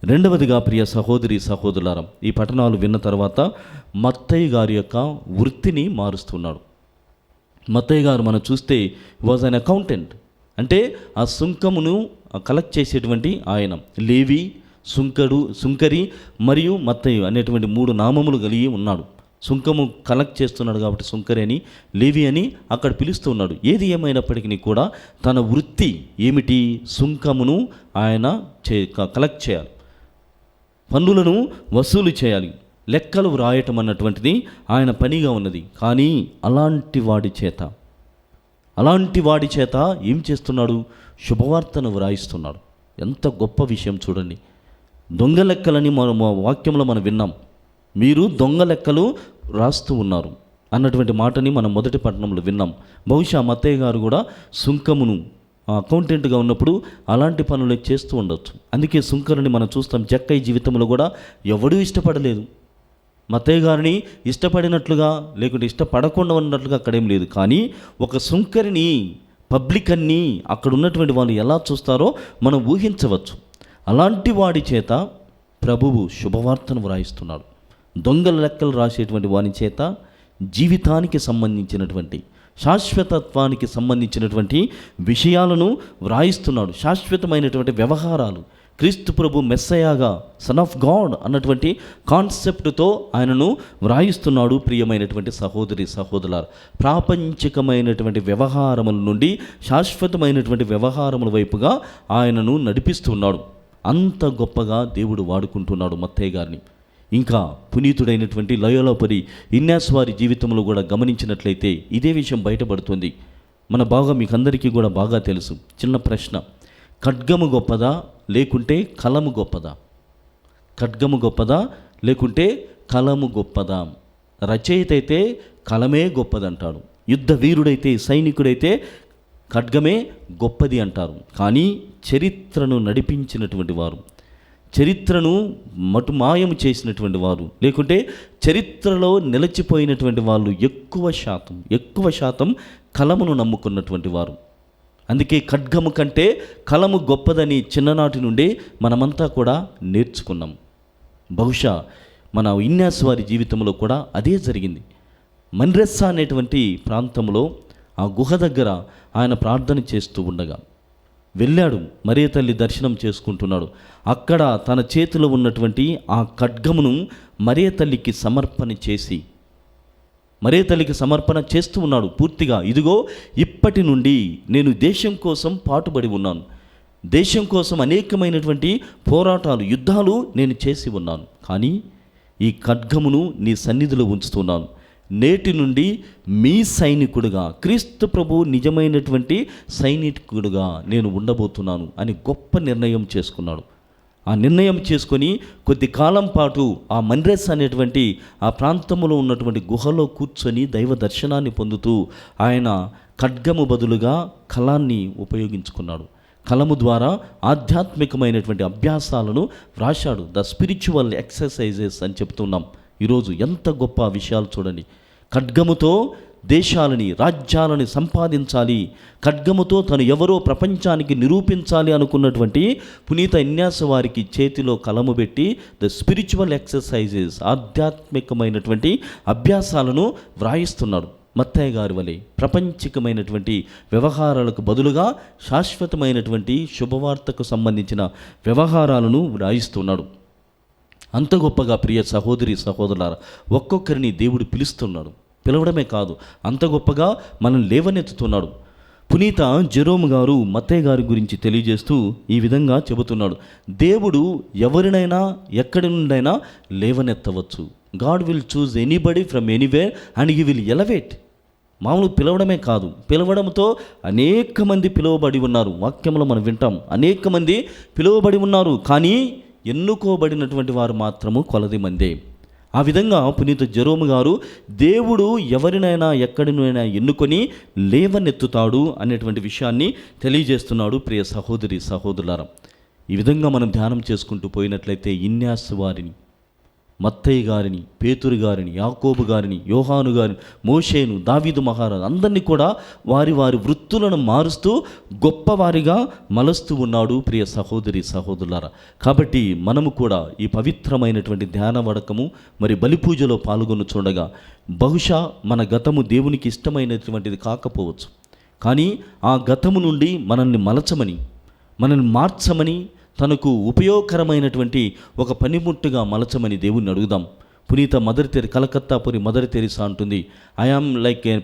Speaker 1: రెండవదిగా ప్రియ సహోదరి సహోదరులారా, ఈ పట్టణాలు విన్న తర్వాత మత్తయ్య గారి యొక్క వృత్తిని మారుస్తున్నాడు. మత్తయ్య గారు మనం చూస్తే వాజ్ అన్ అకౌంటెంట్, అంటే ఆ సుంకమును కలెక్ట్ చేసేటువంటి ఆయన. లేవి, సుంకరి మరియు మత్తయి అనేటువంటి 3 నామములు కలిగి ఉన్నాడు. సుంకము కలెక్ట్ చేస్తున్నాడు కాబట్టి సుంకరి అని, లేవి అని అక్కడ పిలుస్తూ ఉన్నాడు. ఏది ఏమైనప్పటికీ కూడా తన వృత్తి ఏమిటి, సుంకమును ఆయన కలెక్ట్ చేయాలి, పన్నులను వసూలు చేయాలి, లెక్కలు వ్రాయటం అన్నటువంటిది ఆయన పనిగా ఉన్నది. కానీ అలాంటి వాడి చేత ఏం చేస్తున్నాడు, శుభవార్తను వ్రాయిస్తున్నాడు. ఎంత గొప్ప విషయం చూడండి. దొంగ లెక్కలని మనం వాక్యంలో మనం విన్నాం. మీరు దొంగ లెక్కలు రాస్తూ ఉన్నారు అన్నటువంటి మాటని మనం మొదటి పట్టణంలో విన్నాం. బహుశా మత్తయ్య గారు కూడా సుంకమును అకౌంటెంట్గా ఉన్నప్పుడు అలాంటి పనులు చేస్తూ ఉండొచ్చు. అందుకే సుంకరుని మనం చూస్తాం. జక్కయ్య జీవితంలో కూడా ఎవడూ ఇష్టపడలేదు. మత్తయ్య గారిని ఇష్టపడినట్లుగా లేకుంటే ఇష్టపడకుండా ఉన్నట్లుగా అక్కడేం లేదు. కానీ ఒక సుంకరిని, పబ్లిక్ అన్నీ అక్కడ ఉన్నటువంటి వాళ్ళు ఎలా చూస్తారో మనం ఊహించవచ్చు. అలాంటి వాడి చేత ప్రభువు శుభవార్తను వ్రాయిస్తున్నాడు. దొంగల లెక్కలు రాసేటువంటి వాని చేత జీవితానికి సంబంధించినటువంటి శాశ్వతత్వానికి సంబంధించినటువంటి విషయాలను వ్రాయిస్తున్నాడు. శాశ్వతమైనటువంటి వ్యవహారాలు, క్రీస్తు ప్రభు మెస్సయాగా, సన్ ఆఫ్ గాడ్ అన్నటువంటి కాన్సెప్ట్తో ఆయనను వ్రాయిస్తున్నాడు. ప్రియమైనటువంటి సహోదరి సహోదరులారా, ప్రాపంచికమైనటువంటి వ్యవహారముల నుండి శాశ్వతమైనటువంటి వ్యవహారముల వైపుగా ఆయనను నడిపిస్తున్నాడు. అంత గొప్పగా దేవుడు వాడుకుంటున్నాడు మత్తయ్య గారిని. ఇంకా పునీతుడైనటువంటి లయోలాపరి ఇన్యాస్ వారి జీవితంలో కూడా గమనించినట్లయితే ఇదే విషయం బయటపడుతుంది. మీకు అందరికీ కూడా బాగా తెలుసు. చిన్న ప్రశ్న, ఖడ్గము గొప్పదా లేకుంటే కలము గొప్పదా? ఖడ్గము గొప్పదా లేకుంటే కలము గొప్పదా? రచయిత అయితే కలమే గొప్పదంటాడు, యుద్ధ వీరుడైతే సైనికుడైతే ఖడ్గమే గొప్పది అంటారు. కానీ చరిత్రను నడిపించినటువంటి వారు, చరిత్రను మటుమాయము చేసినటువంటి వారు, లేకుంటే చరిత్రలో నిలిచిపోయినటువంటి వాళ్ళు ఎక్కువ శాతం కలమును నమ్ముకున్నటువంటి వారు. అందుకే ఖడ్గము కంటే కలము గొప్పదని చిన్ననాటి నుండి మనమంతా కూడా నేర్చుకున్నాం. బహుశా మన ఇన్యాస్ వారి జీవితంలో కూడా అదే జరిగింది. మన్రెస్సా అనేటువంటి ప్రాంతంలో ఆ గుహ దగ్గర ఆయన ప్రార్థన చేస్తూ ఉండగా వెళ్ళాడు. మరియ తల్లి దర్శనం చేసుకుంటున్నాడు. అక్కడ తన చేతిలో ఉన్నటువంటి ఆ ఖడ్గమును మరియ తల్లికి సమర్పణ చేస్తూ ఉన్నాడు పూర్తిగా. ఇదిగో, ఇప్పటి నుండి నేను దేశం కోసం పాటుపడి ఉన్నాను, దేశం కోసం అనేకమైనటువంటి పోరాటాలు, యుద్ధాలు నేను చేసి ఉన్నాను. కానీ ఈ ఖడ్గమును నీ సన్నిధిలో ఉంచుతున్నాను. నేటి నుండి మీ సైనికుడుగా, క్రీస్తు ప్రభు నిజమైనటువంటి సైనికుడుగా నేను ఉండబోతున్నాను అని గొప్ప నిర్ణయం చేసుకున్నాడు. ఆ నిర్ణయం చేసుకొని కొద్ది కాలం పాటు ఆ మన్రెస్ అనేటువంటి ఆ ప్రాంతంలో ఉన్నటువంటి గుహలో కూర్చొని దైవ దర్శనాన్ని పొందుతూ ఆయన ఖడ్గము బదులుగా కలాన్ని ఉపయోగించుకున్నాడు. కలము ద్వారా ఆధ్యాత్మికమైనటువంటి అభ్యాసాలను వ్రాశాడు. ద స్పిరిచువల్ ఎక్సర్సైజెస్ అని చెప్తున్నాం. ఈరోజు ఎంత గొప్ప విషయాలు చూడండి. ఖడ్గముతో దేశాలని, రాజ్యాలని సంపాదించాలి, ఖడ్గముతో తను ఎవరో ప్రపంచానికి నిరూపించాలి అనుకున్నటువంటి పునీత ఇన్యాస్ వారికి చేతిలో కలము పెట్టి ద స్పిరిచువల్ ఎక్సర్సైజెస్, ఆధ్యాత్మికమైనటువంటి అభ్యాసాలను వ్రాయిస్తున్నాడు. మత్తయ్య గారి వలె ప్రపంచికమైనటువంటి వ్యవహారాలకు బదులుగా శాశ్వతమైనటువంటి శుభవార్తకు సంబంధించిన వ్యవహారాలను వ్రాయిస్తున్నాడు. అంత గొప్పగా ప్రియ సహోదరి సహోదరులారా, ఒక్కొక్కరిని దేవుడు పిలవడమే కాదు, అంత గొప్పగా మనం లేవనెత్తుతున్నాడు. పునీత జెరోమ్ గారు మత్తయ్య గారి గురించి తెలియజేస్తూ ఈ విధంగా చెబుతున్నాడు. దేవుడు ఎవరినైనా ఎక్కడి నుండైనా లేవనెత్తవచ్చు. God will choose anybody from anywhere and he will elevate. మామూలు పిలవడమే కాదు, పిలవడంతో అనేక మంది పిలువబడి ఉన్నారు. వాక్యంలో మనం వింటాం, అనేక మంది పిలువబడి ఉన్నారు, కానీ ఎన్నుకోబడినటువంటి వారు మాత్రము కొలది మందే. ఆ విధంగా పునీత జెరోమ్ గారు దేవుడు ఎవరినైనా ఎక్కడినైనా ఎన్నుకొని లేవనెత్తుతాడు అనేటువంటి విషయాన్ని తెలియజేస్తున్నాడు. ప్రియ సహోదరి సహోదరులారా, ఈ విధంగా మనం ధ్యానం చేసుకుంటూ పోయినట్లయితే ఇన్యాస్ వారిని, మత్తయ్య గారిని, పేతురు గారిని, యాకోబు గారిని, యోహాను గారిని, మోషేను, దావీదు మహారాజు అందరినీ కూడా వారి వారి వృత్తులను మారుస్తూ గొప్పవారిగా మలుస్తూ ఉన్నాడు. ప్రియ సహోదరి సహోదరులారా, కాబట్టి మనము కూడా ఈ పవిత్రమైనటువంటి ధ్యాన వడకము మరి బలిపూజలో పాల్గొని చూడగా బహుశా మన గతము దేవునికి ఇష్టమైనటువంటిది కాకపోవచ్చు, కానీ ఆ గతము నుండి మనల్ని మలచమని, మనల్ని మార్చమని, తనకు ఉపయోగకరమైనటువంటి ఒక పనిముట్టుగా మలచమని దేవుణ్ణి అడుగుదాం. పునీత కలకత్తాపురి మదర్ తెరిసా అంటుంది, I am like a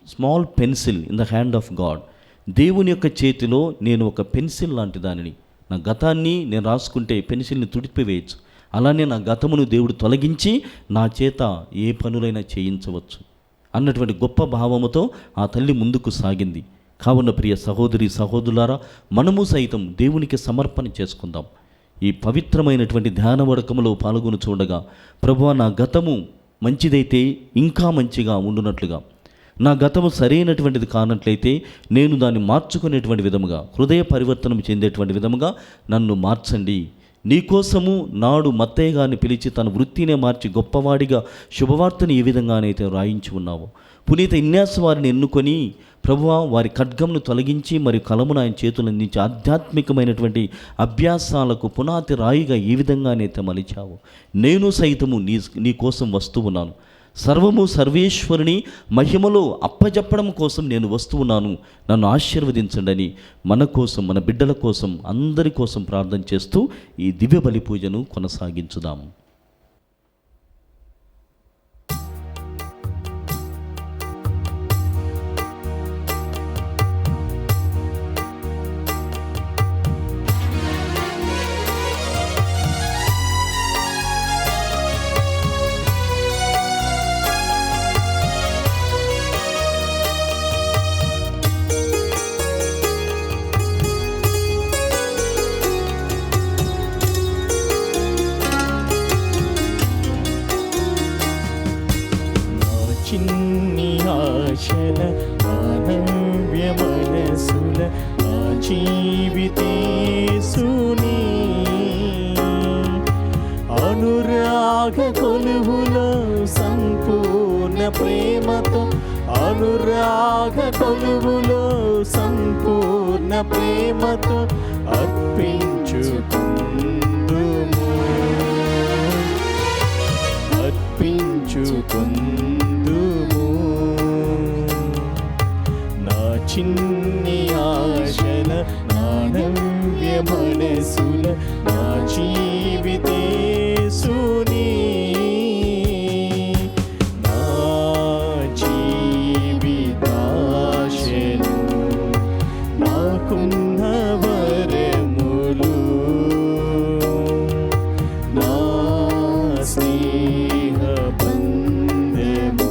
Speaker 1: small pencil in the hand of God. దేవుని యొక్క చేతిలో నేను ఒక పెన్సిల్ లాంటి దానిని. నా గతాన్ని నేను రాసుకుంటే పెన్సిల్ని తుడిపివేయచ్చు, అలానే నా గతమును దేవుడు తొలగించి నా చేత ఏ పనులైనా చేయించవచ్చు అన్నటువంటి గొప్ప భావముతో ఆ తల్లి ముందుకు సాగింది. కావున ప్రియ సహోదరి సహోదరులారా, మనము సైతం దేవునికి సమర్పణ చేసుకుందాం. ఈ పవిత్రమైనటువంటి ధ్యాన వడకములో పాల్గొని చూడగా, ప్రభువా నా గతము మంచిదైతే ఇంకా మంచిగా ఉండునట్లుగా, నా గతము సరైనటువంటిది కానట్లయితే నేను దాన్ని మార్చుకునేటువంటి విధముగా, హృదయ పరివర్తనం చెందేటువంటి విధముగా నన్ను మార్చండి. నీకోసము నాడు మత్తయ్య గారిని పిలిచి తన వృత్తినే మార్చి గొప్పవాడిగా శుభవార్తను ఏ విధంగానైతే రాయించి ఉన్నావో, పునీత ఇన్యాస్ వారిని ఎన్నుకొని ప్రభువా వారి ఖడ్గంను తొలగించి మరియు కలమును ఆయన చేతులు అందించి ఆధ్యాత్మికమైనటువంటి అభ్యాసాలకు పునాది రాయిగా ఏ విధంగానైతే మలిచావో, నేను సైతము నీ కోసం వస్తూ ఉన్నాను. సర్వము సర్వేశ్వరుని మహిమలో అప్పజెప్పడం కోసం నేను వస్తూ ఉన్నాను, నన్ను ఆశీర్వదించండి అని మన కోసం, మన బిడ్డల కోసం, అందరి కోసం ప్రార్థన చేస్తూ ఈ దివ్య బలి పూజను కొనసాగించుదాం.
Speaker 2: చిన్ని ఆశల ఆనవ్య మనసుల నా జీవితేసుని అనురాగ కొలువులో సంపూర్ణ ప్రేమతో, అనురాగ కొలువులో సంపూర్ణ ప్రేమతో అర్పించుకుందుము, అర్పించుకుందుము. నా చిన్ని ఆశల నానవ్య మనసుల నా జీవితేసుని, నా జీవితాశలు నాకున్న వరములు, నా స్నేహ బంధము,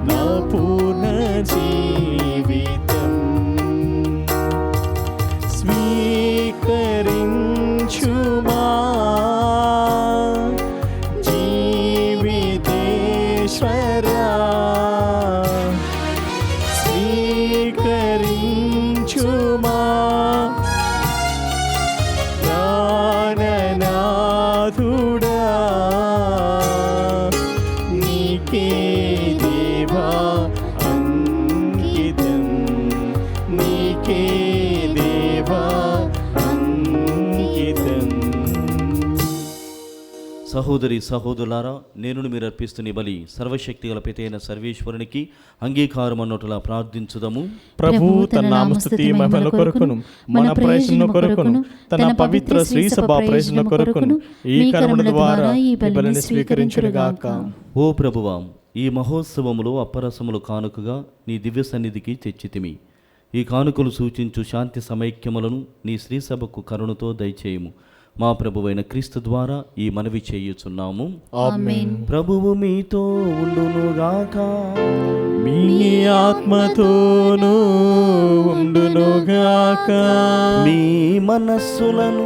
Speaker 2: నా పూర్ణ జీవితం స్వీకరించుమా జీవితేశ్వరా, స్వీకరించుమా ప్రాణనాథుడా, నీకే దేవా అంకితం, నీకే దేవా అంకితం.
Speaker 1: సహోదరి సహోదరులారా, నేను మీరు అర్పిస్తున్న ఈ బలి సర్వశక్తిగల పితైన సర్వేశ్వరునికి అంగీకారం అన్నట్లా ప్రార్థించుదము.
Speaker 2: ప్రభు తన నామస్తుతి మహిమల కొరకును, మన ప్రయోజనం కొరకును, తన పవిత్ర శ్రీ సభ ప్రయోజనం కొరకును ఈ కర్మల ద్వారా ఈ బలిని స్వీకరించుగాక.
Speaker 1: ఓ ప్రభువా, ఈ మహోత్సవములో అప్పరసములు కానుకగా నీ దివ్య సన్నిధికి తెచ్చితిమి. ఈ కానుకలు సూచించు శాంతి సమైక్యములను నీ శ్రీ సభకు కరుణతో దయచేయము. మా ప్రభువైన క్రీస్తు ద్వారా ఈ మనవి చేయుచున్నాము.
Speaker 2: ఆమేన్.
Speaker 1: ప్రభువు మీతో ఉండునుగాక.
Speaker 2: మీ ఆత్మతోనూ ఉండునుగాక.
Speaker 1: మీ మనస్సులను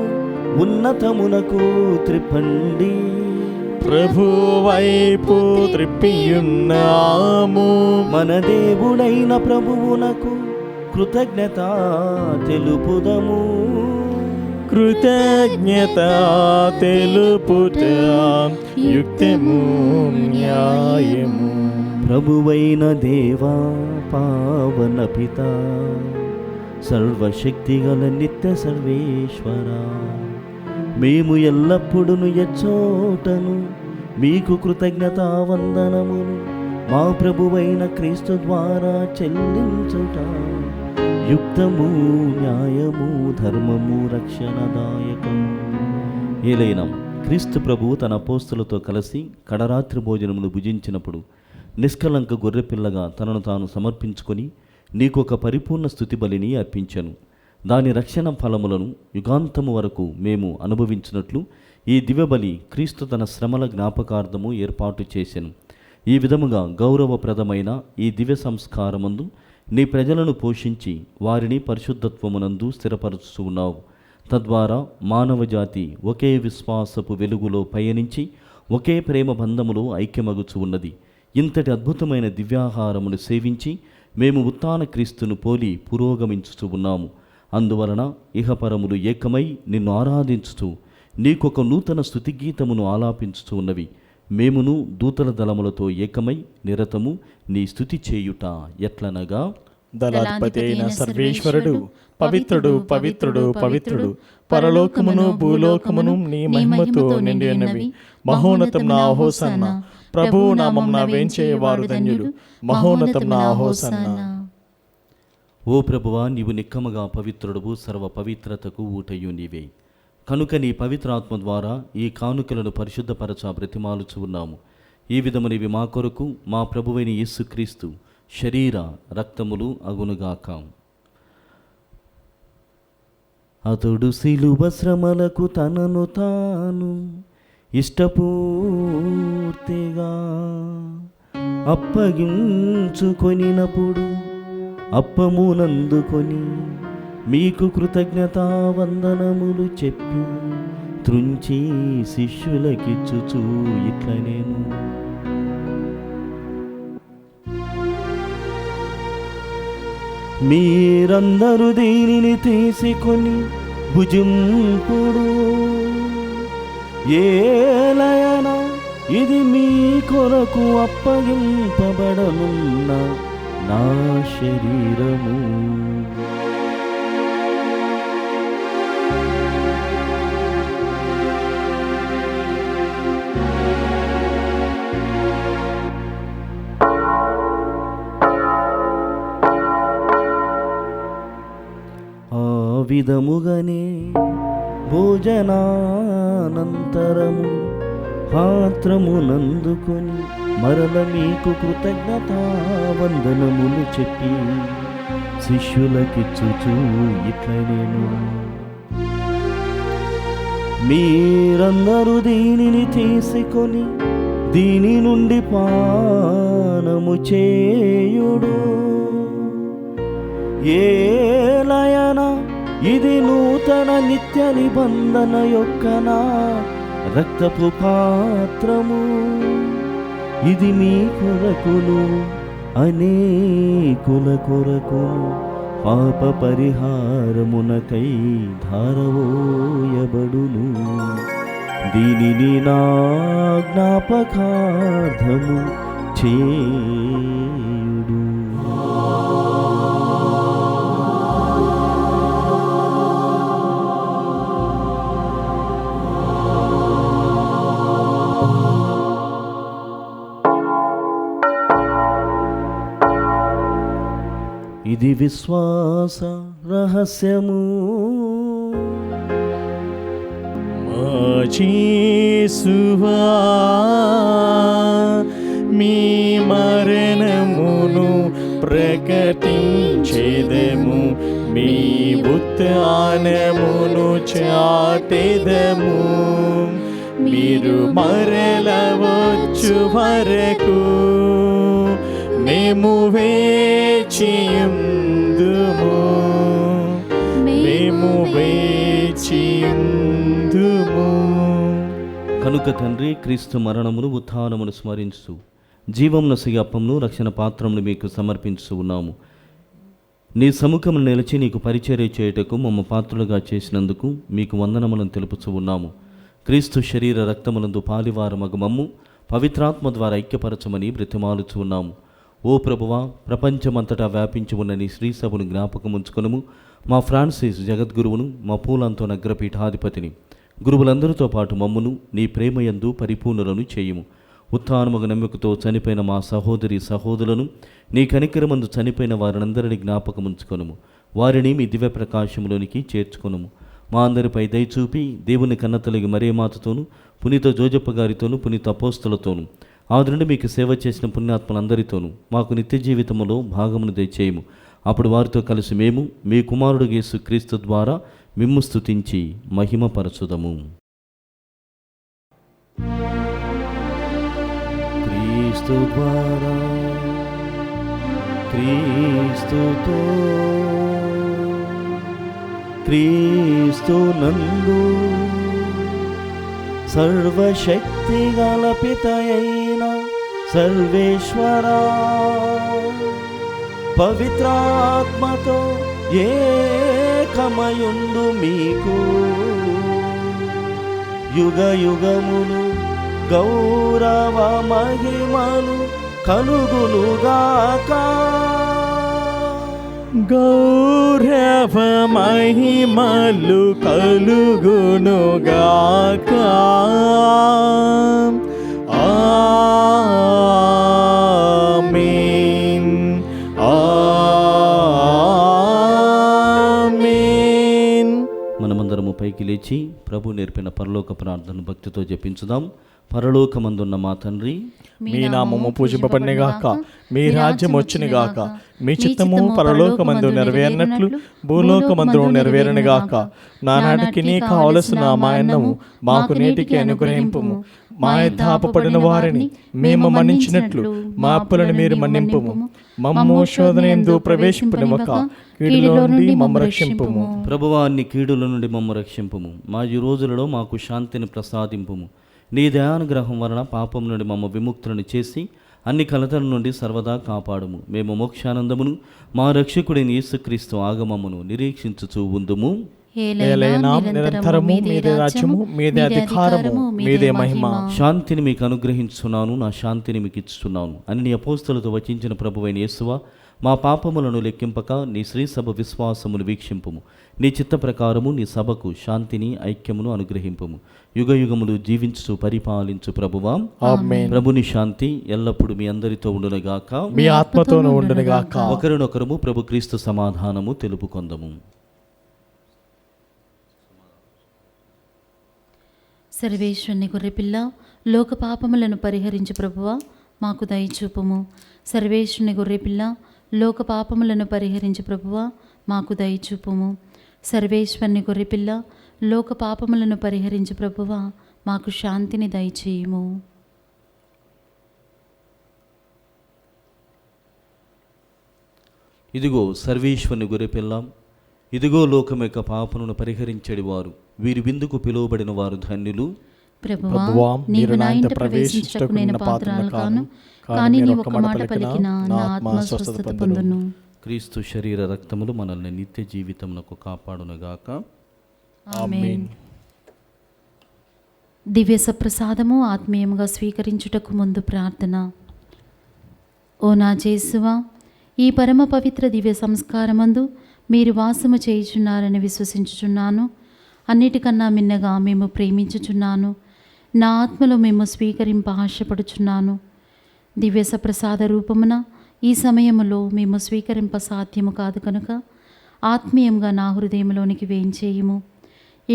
Speaker 1: ఉన్నతమునకు త్రిప్పండి.
Speaker 2: ప్రభు వైపు త్రిప్పియున్నాము.
Speaker 1: మన దేవుడైన ప్రభువునకు కృతజ్ఞత తెలుపుదము.
Speaker 2: కృతజ్ఞత తెలుపుట యుక్తము న్యాయము.
Speaker 1: ప్రభువైన దేవా, పావన పిత, సర్వశక్తిగల నిత్య సర్వేశ్వర, మేము ఎల్లప్పుడూ ఎచ్చోటను మీకు కృతజ్ఞతా వందనములు మా ప్రభువైన క్రీస్తు ద్వారా చెల్లించుట యుక్తము, న్యాయము, ధర్మము, రక్షణదాయకం. ఏలైనా క్రీస్తు ప్రభువు తన అపోస్తలులతో కలిసి కడరాత్రి భోజనమును భుజించినప్పుడు నిష్కలంక గొర్రెపిల్లగా తనను తాను సమర్పించుకొని నీకొక పరిపూర్ణ స్తుతి బలిని అర్పించెను. దాని రక్షణ ఫలములను యుగాంతము వరకు మేము అనుభవించినట్లు ఈ దివ్యబలి క్రీస్తు తన శ్రమల జ్ఞాపకార్థము ఏర్పాటు చేసెను. ఈ విధముగా గౌరవప్రదమైన ఈ దివ్య సంస్కారమందు నీ ప్రజలను పోషించి వారిని పరిశుద్ధత్వమునందు స్థిరపరుచు ఉన్నావు. తద్వారా మానవజాతి ఒకే విశ్వాసపు వెలుగులో పయనించి ఒకే ప్రేమ బంధములో ఐక్యమగుచు ఉన్నది. ఇంతటి అద్భుతమైన దివ్యాహారమును సేవించి మేము ఉత్థాన క్రీస్తును పోలి పురోగమించుచు ఉన్నాము. అందువలన ఇహపరములు ఏకమై నిన్ను ఆరాధించుచు నీకొక నూతన స్తుతిగీతమును ఆలాపించుచు ఉన్నవి. మేమును దూతల దళములతో ఏకమై నిరతము నీ స్తుతి చేయుట ఎట్లనగా,
Speaker 2: దళాధిపతి అయిన సర్వేశ్వరుడు పవిత్రుడు పవిత్రుడు పవిత్రుడు, పరలోకమును భూలోకమును నీ మహిమతో నిండి ఉన్నవి. మహోన్నతం నా హోసన్న, ప్రభువు నామమున వేంచేయవారు ధన్యులు. మహోన్నతం నా హోసన్న.
Speaker 1: ఓ ప్రభువా, నీవు నిక్కముగా పవిత్రుడవు, సర్వ పవిత్రతకు ఊటయు నీవే. కనుక నీ పవిత్రాత్మ ద్వారా ఈ కానుకలను పరిశుద్ధపరచ బ్రతిమాలుచు ఉన్నాము. ఈ విధమునివి మా కొరకు మా ప్రభువైన యేసుక్రీస్తు శరీర రక్తములు అగునుగాక. అతడు శిలువ శ్రమలకు తనను తాను ఇష్టపూర్తిగా అప్పగించుకొనినప్పుడు అప్పమునందుకొని మీకు కృతజ్ఞతా వందనములు చెప్పి త్రుంచి శిష్యులకిచ్చుచూ ఇట్ల నేను, మీరందరూ దీనిని తీసుకొని భుజింపుడు. ఏలయనా ఇది మీ కొరకు అప్పగింపబడనున్న నా శరీరము. ఆ విధముగానే భోజనానంతరము పాత్రమునందుకొని మరల మీకు కృతజ్ఞతా వందనములు చెప్పి శిష్యులకిచ్చుచూ ఇట్ల నేను, మీరందరూ దీనిని తీసుకొని దీని నుండి పానము చేయుడు. ఏలయనా ఇది నూతన నిత్య నిబంధన యొక్క నా రక్తపు పాత్రము. ఇది మీ కొరకును అనేకుల కొరకును పాప పరిహారమునకై ధారవోయబడును. దీనిని నా జ్ఞాపకార్థము చేయుడు. ఇది విశ్వాస రహస్యము.
Speaker 2: మా యేసువా, మీ మరణమును ప్రకటించెదము, మీ ఉత్థానమును చాటెదము. మీరు మరల వచ్చు వరకు మేము వేచియుందుము, మేము వేచియుందుము.
Speaker 1: కనుక తండ్రి, క్రీస్తు మరణమును ఉత్థానమును స్మరించు జీవమున అప్పమును రక్షణ పాత్రమును మీకు సమర్పించు ఉన్నాము. నీ సముఖమును నిలిచి నీకు పరిచర్య చేయుటకు మమ్మ పాత్రులుగా చేసినందుకు మీకు వందనములను తెలుపుచూ ఉన్నాము. క్రీస్తు శరీర రక్తమునందు పాలివారమగు మమ్ము పవిత్రాత్మ ద్వారా ఐక్యపరచమని బ్రతిమాలుచూ ఉన్నాము. ఓ ప్రభువా, ప్రపంచమంతటా వ్యాపించి ఉన్న నీ శ్రీసభను జ్ఞాపకం ఉంచుకొనుము. మా ఫ్రాన్సిస్ జగద్గురువును, మా పూలంతో నగ్రపీఠాధిపతిని, గురువులందరితో పాటు మమ్మును నీ ప్రేమయందు పరిపూర్ణులను చేయుము. ఉత్థానముగ నమ్మకతో చనిపోయిన మా సహోదరి సహోదరులను, నీ కనికరమందు చనిపోయిన వారినందరినీ జ్ఞాపకం ఉంచుకొనుము. వారిని మీ దివ్య ప్రకాశంలోనికి చేర్చుకొనుము. మా అందరిపై దయచూపి దేవుని కన్నతలిగి మరే మాతతోనూ, పునీత జోజప్ప గారితోనూ, పునీత అపోస్తలతోనూ, ఆది నుండి మీకు సేవ చేసిన పుణ్యాత్మలందరితోనూ మాకు నిత్య జీవితములో భాగమును దయచేయము. అప్పుడు వారితో కలిసి మేము మీ కుమారుడు యేసు క్రీస్తు ద్వారా మిమ్ము స్తుతించి మహిమపరచుదము. క్రీస్తు ద్వారా, క్రీస్తుతో, క్రీస్తు నందు సర్వశక్తి గల పితయైన సర్వేశ్వరా, పవిత్రాత్మతో ఏకమయుండు మీకు యుగ యుగములు గౌరవ మహిమలు కలుగునుగాక.
Speaker 2: గౌరవ మహిమలు కలుగునుగాక. ఆమేన్ ఆమేన్.
Speaker 1: మనమందరము పైకి లేచి ప్రభు నేర్పిన పరలోక ప్రార్థన భక్తితో జపించుదాం. పరలోకమందున్న మా తండ్రి,
Speaker 2: మీ నామము పూజింపబడినగాక, మీ రాజ్యం వచ్చునుగాక, మీ చిత్తము పరలోకమందు నెరవేరినట్లు భూలోకమందు నెరవేరునుగాక. నానాటికి నీ కావలసిన మా అన్నము మాకు నేటికి అనుగ్రహింపుము. మా యథాపపడిన వారిని మేము మన్నించినట్లు మా అప్పులను మీరు మన్నింపుము. మమ్ము శోధనయందు ప్రవేశింపనివ్వక కీడులో నుండి మమ్ము రక్షింపుము.
Speaker 1: ప్రభువా, అన్ని కీడుల నుండి మమ్ము రక్షింపుము. మా ఈ రోజులలో మాకు శాంతిని ప్రసాదింపుము. నీ దయానుగ్రహం వలన పాపం నుండి మమ్మ విముక్తులను చేసి అన్ని కలతల నుండి సర్వదా కాపాడుము. మేము మోక్షానందమును మా రక్షకుడైన యేసుక్రీస్తు ఆగమమును నిరీక్షించుచూ ఉందుము.
Speaker 2: ఏలైనా నిరంతరము మీదే రాజ్యము, మీదే అధికారము, మీదే మహిమ.
Speaker 1: శాంతిని మీకు అనుగ్రహించున్నాను, నా శాంతిని మీకు ఇస్తున్నాను అని నీ అపోస్తలతో వచించిన ప్రభువైన యేసువా, మా పాపములను లెక్కింపక నీ శ్రీ సభ విశ్వాసమును వీక్షింపుము. నీ చిత్త ప్రకారము నీ సభకు శాంతిని ఐక్యమును అనుగ్రహింపుము. యుగ యుగములు జీవించు పరిపాలించు ప్రభువా.
Speaker 2: ఆమేన్.
Speaker 1: ప్రభుని శాంతి ఎల్లప్పుడు మీ అందరితో ఉండునుగాక,
Speaker 2: మీ ఆత్మతోనూ ఉండునుగాక.
Speaker 1: ఒకరినొకరము ప్రభు క్రీస్తు సమాధానము తెలుపుకొందము.
Speaker 3: సర్వేశ్వరుని గొర్రెపిల్ల, లోక పాపములను పరిహరించు ప్రభువా, మాకు దయచూపుము. సర్వేశ్వరుని గొర్రెపిల్ల, లోక పాపములను పరిహరించు ప్రభువా, మాకు దయచూపుము. సర్వేశ్వరుని గొర్రెపిల్ల, లోక పాపములను పరిహరించు ప్రభువా, మాకు శాంతిని దయచేయుము.
Speaker 1: ఇదిగో సర్వేశ్వరుని గొర్రెపిల్ల, ఇదిగో లోకం యొక్క పాపములను పరిహరించేడి వారు, వీరి విందుకు పిలువబడిన వారు ధన్యులు.
Speaker 3: ప్రభువా, నీవు నా ఇంట ప్రవేశించుటకు నేను పాత్రను కాను, కానీ నీ ఒక్క మాట పలికిన నా ఆత్మ స్వస్థత పొందును.
Speaker 1: క్రీస్తు శరీర రక్తములు మనల్ని నిత్య జీవితమునకు కాపాడునుగాక.
Speaker 2: ఆమేన్.
Speaker 3: దివ్య సప్రసాదము ఆత్మీయముగా స్వీకరించుటకు ముందు ప్రార్థన. ఓ నా యేసువా, ఈ పరమ పవిత్ర దివ్య సంస్కారమందు మీరు వాసము చేయుచున్నారని విశ్వసించుచున్నాను. అన్నిటికన్నా మిన్నగా మేము ప్రేమించుచున్నాను. నా ఆత్మలో మేము స్వీకరింప ఆశపడుచున్నాను. దివ్య సప్రసాద రూపమున ఈ సమయములో మేము స్వీకరింప సాధ్యము కాదు కనుక ఆత్మీయంగా నా హృదయంలోనికి వేయించేయము.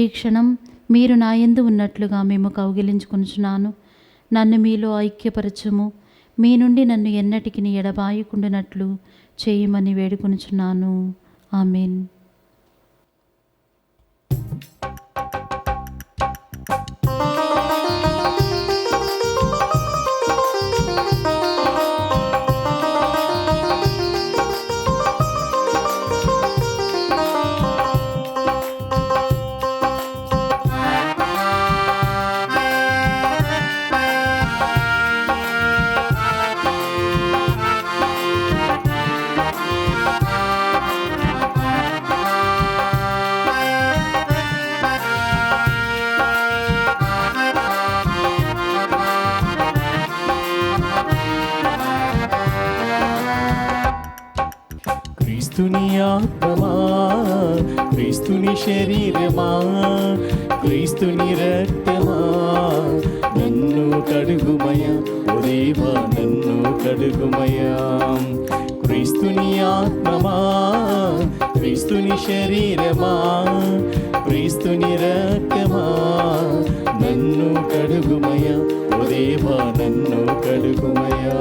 Speaker 3: ఈ క్షణం మీరు నా యందు ఉన్నట్లుగా మేము కౌగిలించుకొనుచున్నాను. నన్ను మీలో ఐక్యపరచుము. మీ నుండి నన్ను ఎన్నటికి ఎడబాయకుండానట్లు చేయమని వేడుకొనుచున్నాను. ఆమేన్.
Speaker 2: క్రీస్తుని ఆత్మమా, క్రీస్తుని శరీరమా, క్రీస్తుని రక్తమా, నన్ను కడుగుమయా, ఓ దేవా నన్ను కడుగుమయా. క్రీస్తుని ఆత్మమా, క్రీస్తుని శరీరమా, క్రీస్తుని రక్తమా, నన్ను కడుగుమయా, ఓ దేవా నన్ను కడుగుమయా.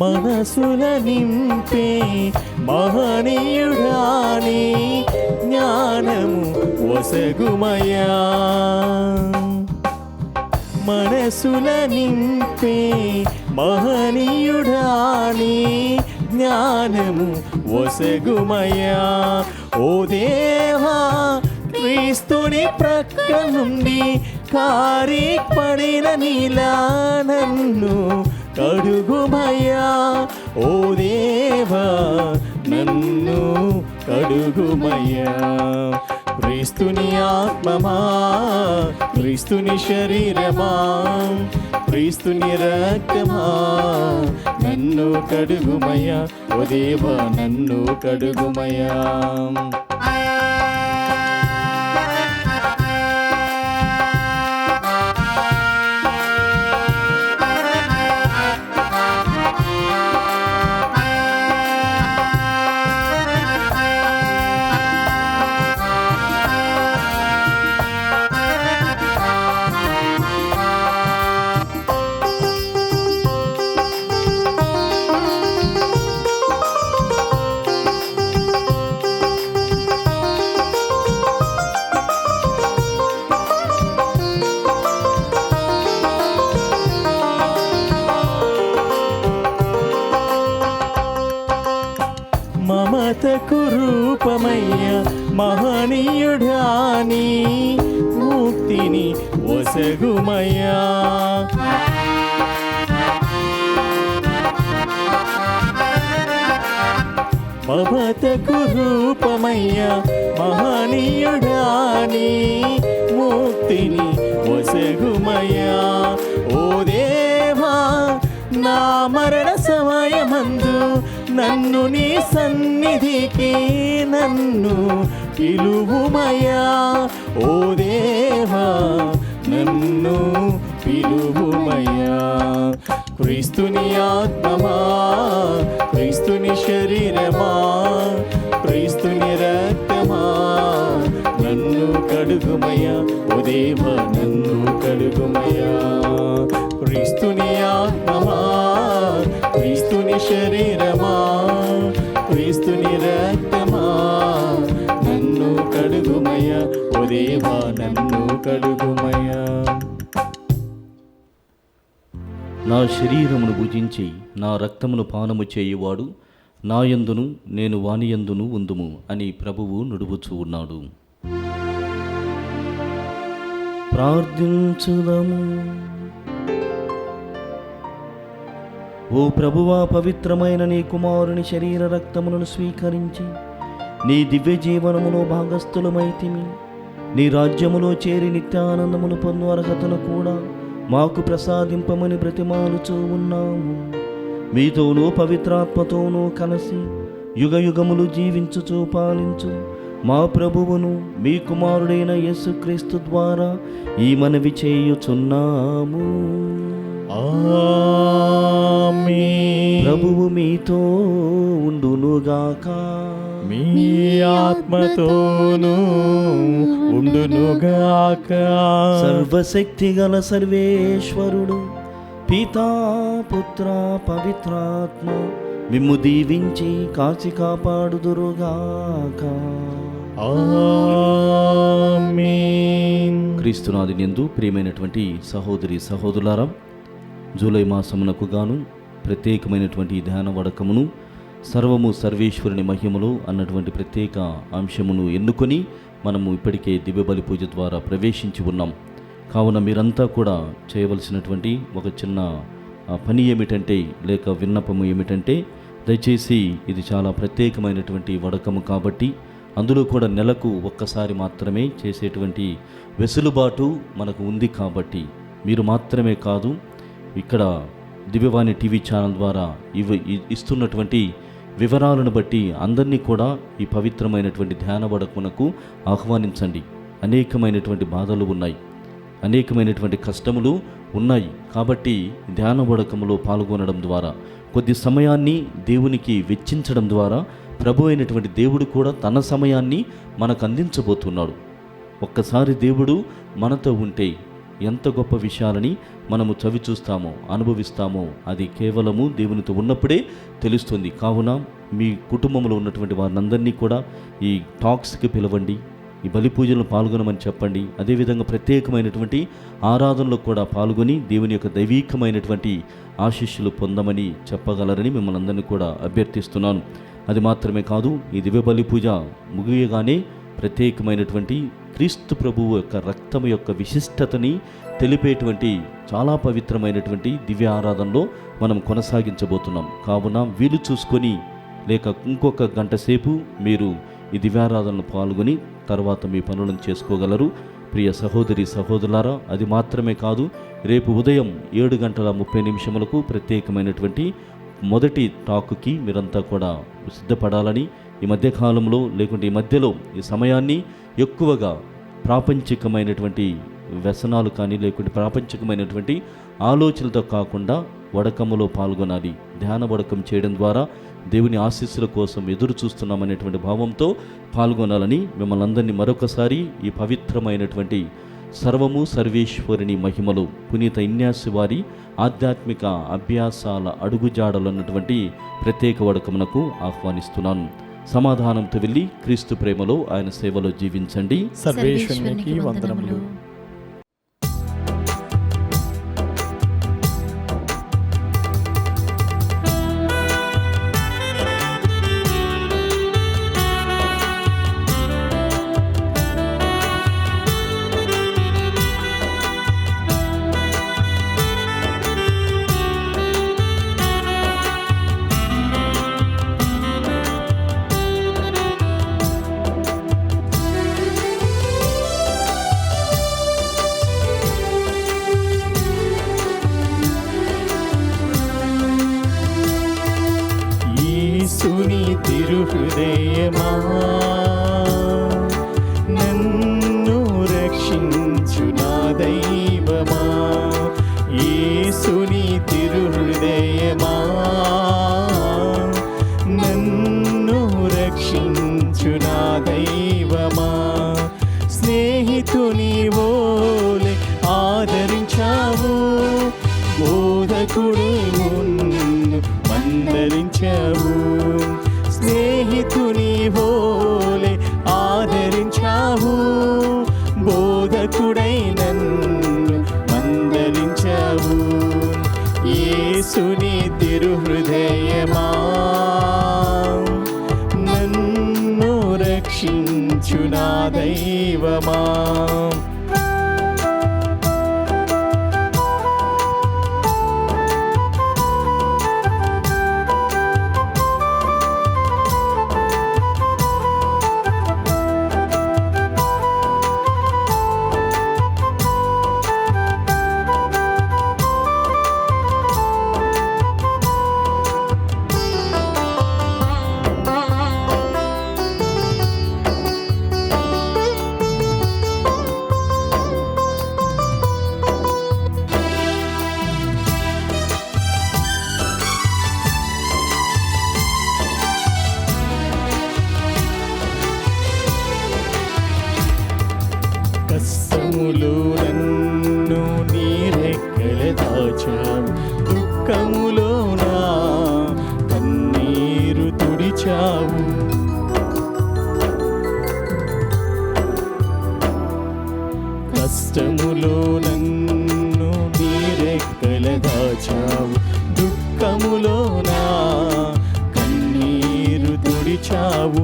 Speaker 2: మనసుల నింపే మహనీయుడాని జ్ఞానము వసగుమయా. మనసుల నింపే మహనీయుడాని జ్ఞానము ఒసగుమయ్యా. ఓ దేవా, క్రీస్తుని ప్రక్క నుండి కారి పడిన నీలా నన్ను కడుగుమయ్యా. ఓ దేవా, నన్ను కడుగుమయ్యా. క్రీస్తుని ఆత్మమా, క్రీస్తుని శరీరమా, క్రీస్తుని రక్తమా, నన్ను కడుగుమయ్యా. ఓ దేవా, నన్ను కడుగుమయ్యా. మమతకు రూపమయ్య మహనీయుడాని ముక్తిని ఒసగుమయ్యా. మమతకు రూపమయ్య మహనీయుడాని ముక్తిని ఒసగుమయ్యా. ఓ దేవా, నా మరణ సమయమందు నన్ను నీ సన్నిధికి నన్ను పిలువుమయ్యా. ఓ దేవా, నన్ను పిలువుమయ్యా. క్రీస్తుని ఆత్మమా, క్రీస్తుని శరీరమా, క్రీస్తుని రక్తమా, నన్ను కడుగుమయ్యా. ఓ దేవా, నన్ను కడుగుమయ్యా. క్రీస్తుని ఆత్మమా, క్రీస్తుని శరీరమా, క్రీస్తుని రక్తమా, నన్ను కడుగుమయ్యా. ఓ దేవా, నన్ను కడుగుమయ్యా.
Speaker 1: నా శరీరమును భుజించి నా రక్తమును పానము చేయువాడు నా యందును నేను వాని యందును ఉందుము అని ప్రభువు నుడువుచూ ఉన్నాడు. ప్రార్థించుదము. ఓ ప్రభువా, పవిత్రమైన నీ కుమారుని శరీర రక్తములను స్వీకరించి నీ దివ్య జీవనములో భాగస్థులమైతిమి. నీ రాజ్యములో చేరి నిత్యానందమును పొందు అర్హతను కూడా మాకు ప్రసాదింపమని బ్రతిమాలుచూ ఉన్నాము. మీతోనూ పవిత్రాత్మతోనూ కలిసి యుగ యుగములు జీవించుచూ పాలించు మా ప్రభువును మీ కుమారుడైన యేసుక్రీస్తు ద్వారా ఈ మనవి చేయుచున్నాము.
Speaker 2: ఆమేన్.
Speaker 1: ప్రభువు మీతో ఉండునుగాక.
Speaker 2: మీ ఆత్మతోనూ ఉండునుగాక.
Speaker 1: సర్వశక్తి గల సర్వేశ్వరుడు పితా పుత్ర పవిత్రాత్మ మిమ్ము దీవించి కాచి కాపాడుదురుగాక.
Speaker 2: ఆమేన్.
Speaker 1: క్రీస్తునాథుని యందు ప్రియమైనటువంటి సహోదరి సహోదరులారా, జూలై మాసమునకు గాను ప్రత్యేకమైనటువంటి ధ్యాన వడకమును సర్వము సర్వేశ్వరుని మహిమలో అన్నటువంటి ప్రత్యేక అంశమును ఎన్నుకొని మనము ఇప్పటికే దివ్య బలి పూజ ద్వారా ప్రవేశించి ఉన్నాం. కావున మీరంతా కూడా చేయవలసినటువంటి ఒక చిన్న పని ఏమిటంటే, లేక విన్నపము ఏమిటంటే, దయచేసి ఇది చాలా ప్రత్యేకమైనటువంటి వడకము కాబట్టి అందులో కూడా నెలకు ఒక్కసారి మాత్రమే చేసేటువంటి వెసులుబాటు మనకు ఉంది కాబట్టి మీరు మాత్రమే కాదు, ఇక్కడ దివ్యవాణి టీవీ ఛానల్ ద్వారా ఇస్తున్నటువంటి వివరాలను బట్టి అందరినీ కూడా ఈ పవిత్రమైనటువంటి ధ్యాన వడకమునకు ఆహ్వానించండి. అనేకమైనటువంటి బాధలు ఉన్నాయి, అనేకమైనటువంటి కష్టములు ఉన్నాయి. కాబట్టి ధ్యాన వడకములో పాల్గొనడం ద్వారా, కొద్ది సమయాన్ని దేవునికి వెచ్చించడం ద్వారా ప్రభు అయినటువంటి దేవుడు కూడా తన సమయాన్ని మనకు అందించబోతున్నాడు. ఒక్కసారి దేవుడు మనతో ఉంటే ఎంత గొప్ప విషయాలని మనము చవి చూస్తామో, అనుభవిస్తామో అది కేవలము దేవునితో ఉన్నప్పుడే తెలుస్తుంది. కావున మీ కుటుంబంలో ఉన్నటువంటి వారినందరినీ కూడా ఈ టాక్స్కి పిలవండి. ఈ బలి పూజలను పాల్గొనమని చెప్పండి. అదేవిధంగా ప్రత్యేకమైనటువంటి ఆరాధనలో కూడా పాల్గొని దేవుని యొక్క దైవీకమైనటువంటి ఆశీస్సులు పొందమని చెప్పగలరని మిమ్మల్ని అందరినీ కూడా అభ్యర్థిస్తున్నాను. అది మాత్రమే కాదు, ఈ దివ్య బలి పూజ ముగియగానే ప్రత్యేకమైనటువంటి క్రీస్తు ప్రభువు యొక్క రక్తం యొక్క విశిష్టతని తెలిపేటువంటి చాలా పవిత్రమైనటువంటి దివ్య ఆరాధనలో మనం కొనసాగించబోతున్నాం. కావున వీలు చూసుకొని లేక ఇంకొక గంట సేపు మీరు ఈ దివ్యారాధనలో పాల్గొని తర్వాత మీ పనులను చేసుకోగలరు. ప్రియ సహోదరి సహోదరులారా, అది మాత్రమే కాదు, రేపు ఉదయం 7:30 ప్రత్యేకమైనటువంటి మొదటి టాకుకి మీరంతా కూడా సిద్ధపడాలని, ఈ మధ్యకాలంలో లేకుంటే ఈ మధ్యలో ఈ సమయాన్ని ఎక్కువగా ప్రాపంచికమైనటువంటి వ్యసనాలు కానీ లేకుంటే ప్రాపంచికమైనటువంటి ఆలోచనలతో కాకుండా వడకములో పాల్గొనాలి. ధ్యాన వడకం చేయడం ద్వారా దేవుని ఆశీస్సుల కోసం ఎదురు చూస్తున్నామనేటువంటి భావంతో పాల్గొనాలని మిమ్మల్ని అందరినీ మరొకసారి ఈ పవిత్రమైనటువంటి సర్వము సర్వేశ్వరుని మహిమలు పునీత ఇన్యాసి వారి ఆధ్యాత్మిక అభ్యాసాల అడుగుజాడలు అన్నటువంటి ప్రత్యేక వడకమునకు ఆహ్వానిస్తున్నాను. సమాధానంతో వెళ్ళి క్రీస్తు ప్రేమలో ఆయన సేవలో జీవించండి.
Speaker 2: సర్వేశ్వరునికి వందనములు. యేసుని తిరుహృదయమా నన్ను రక్షించు నా దైవమా, యేసుని తిరుహృదయమా నన్ను రక్షించు నా దైవమా, స్నేహితుని వోలే ఆదరించావు, బోధకుడు మందరించావు, స్నేహితుని వోలే ఆదరించావు, బోధకుడై నన్ను మందరించావు, యేసుని తిరుహృదయమా నన్ను రక్షించు నా దైవమా. కష్టములో నన్ను నీ రెక్కల దాచావు, దుఃఖములో నా కన్నీరు తుడిచావు, కష్టములో నన్ను నీ రెక్కల దాచావు, దుఃఖములో నా కన్నీరు తుడిచావు,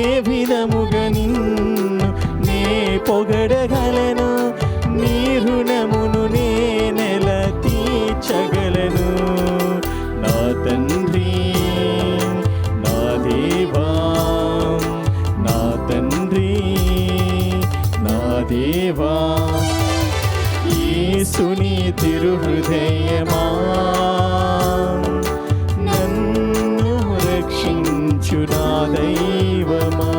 Speaker 2: ఏ విధముగా నిన్ను నే పొగడగలను, నీ రుణమును నేనెల తీర్చగలను, నా తండ్రి నా దేవా, నా తండ్రి నా దేవా, యేసుని తిరుహృదయమా నన్ను రక్షించు నా దైవమా.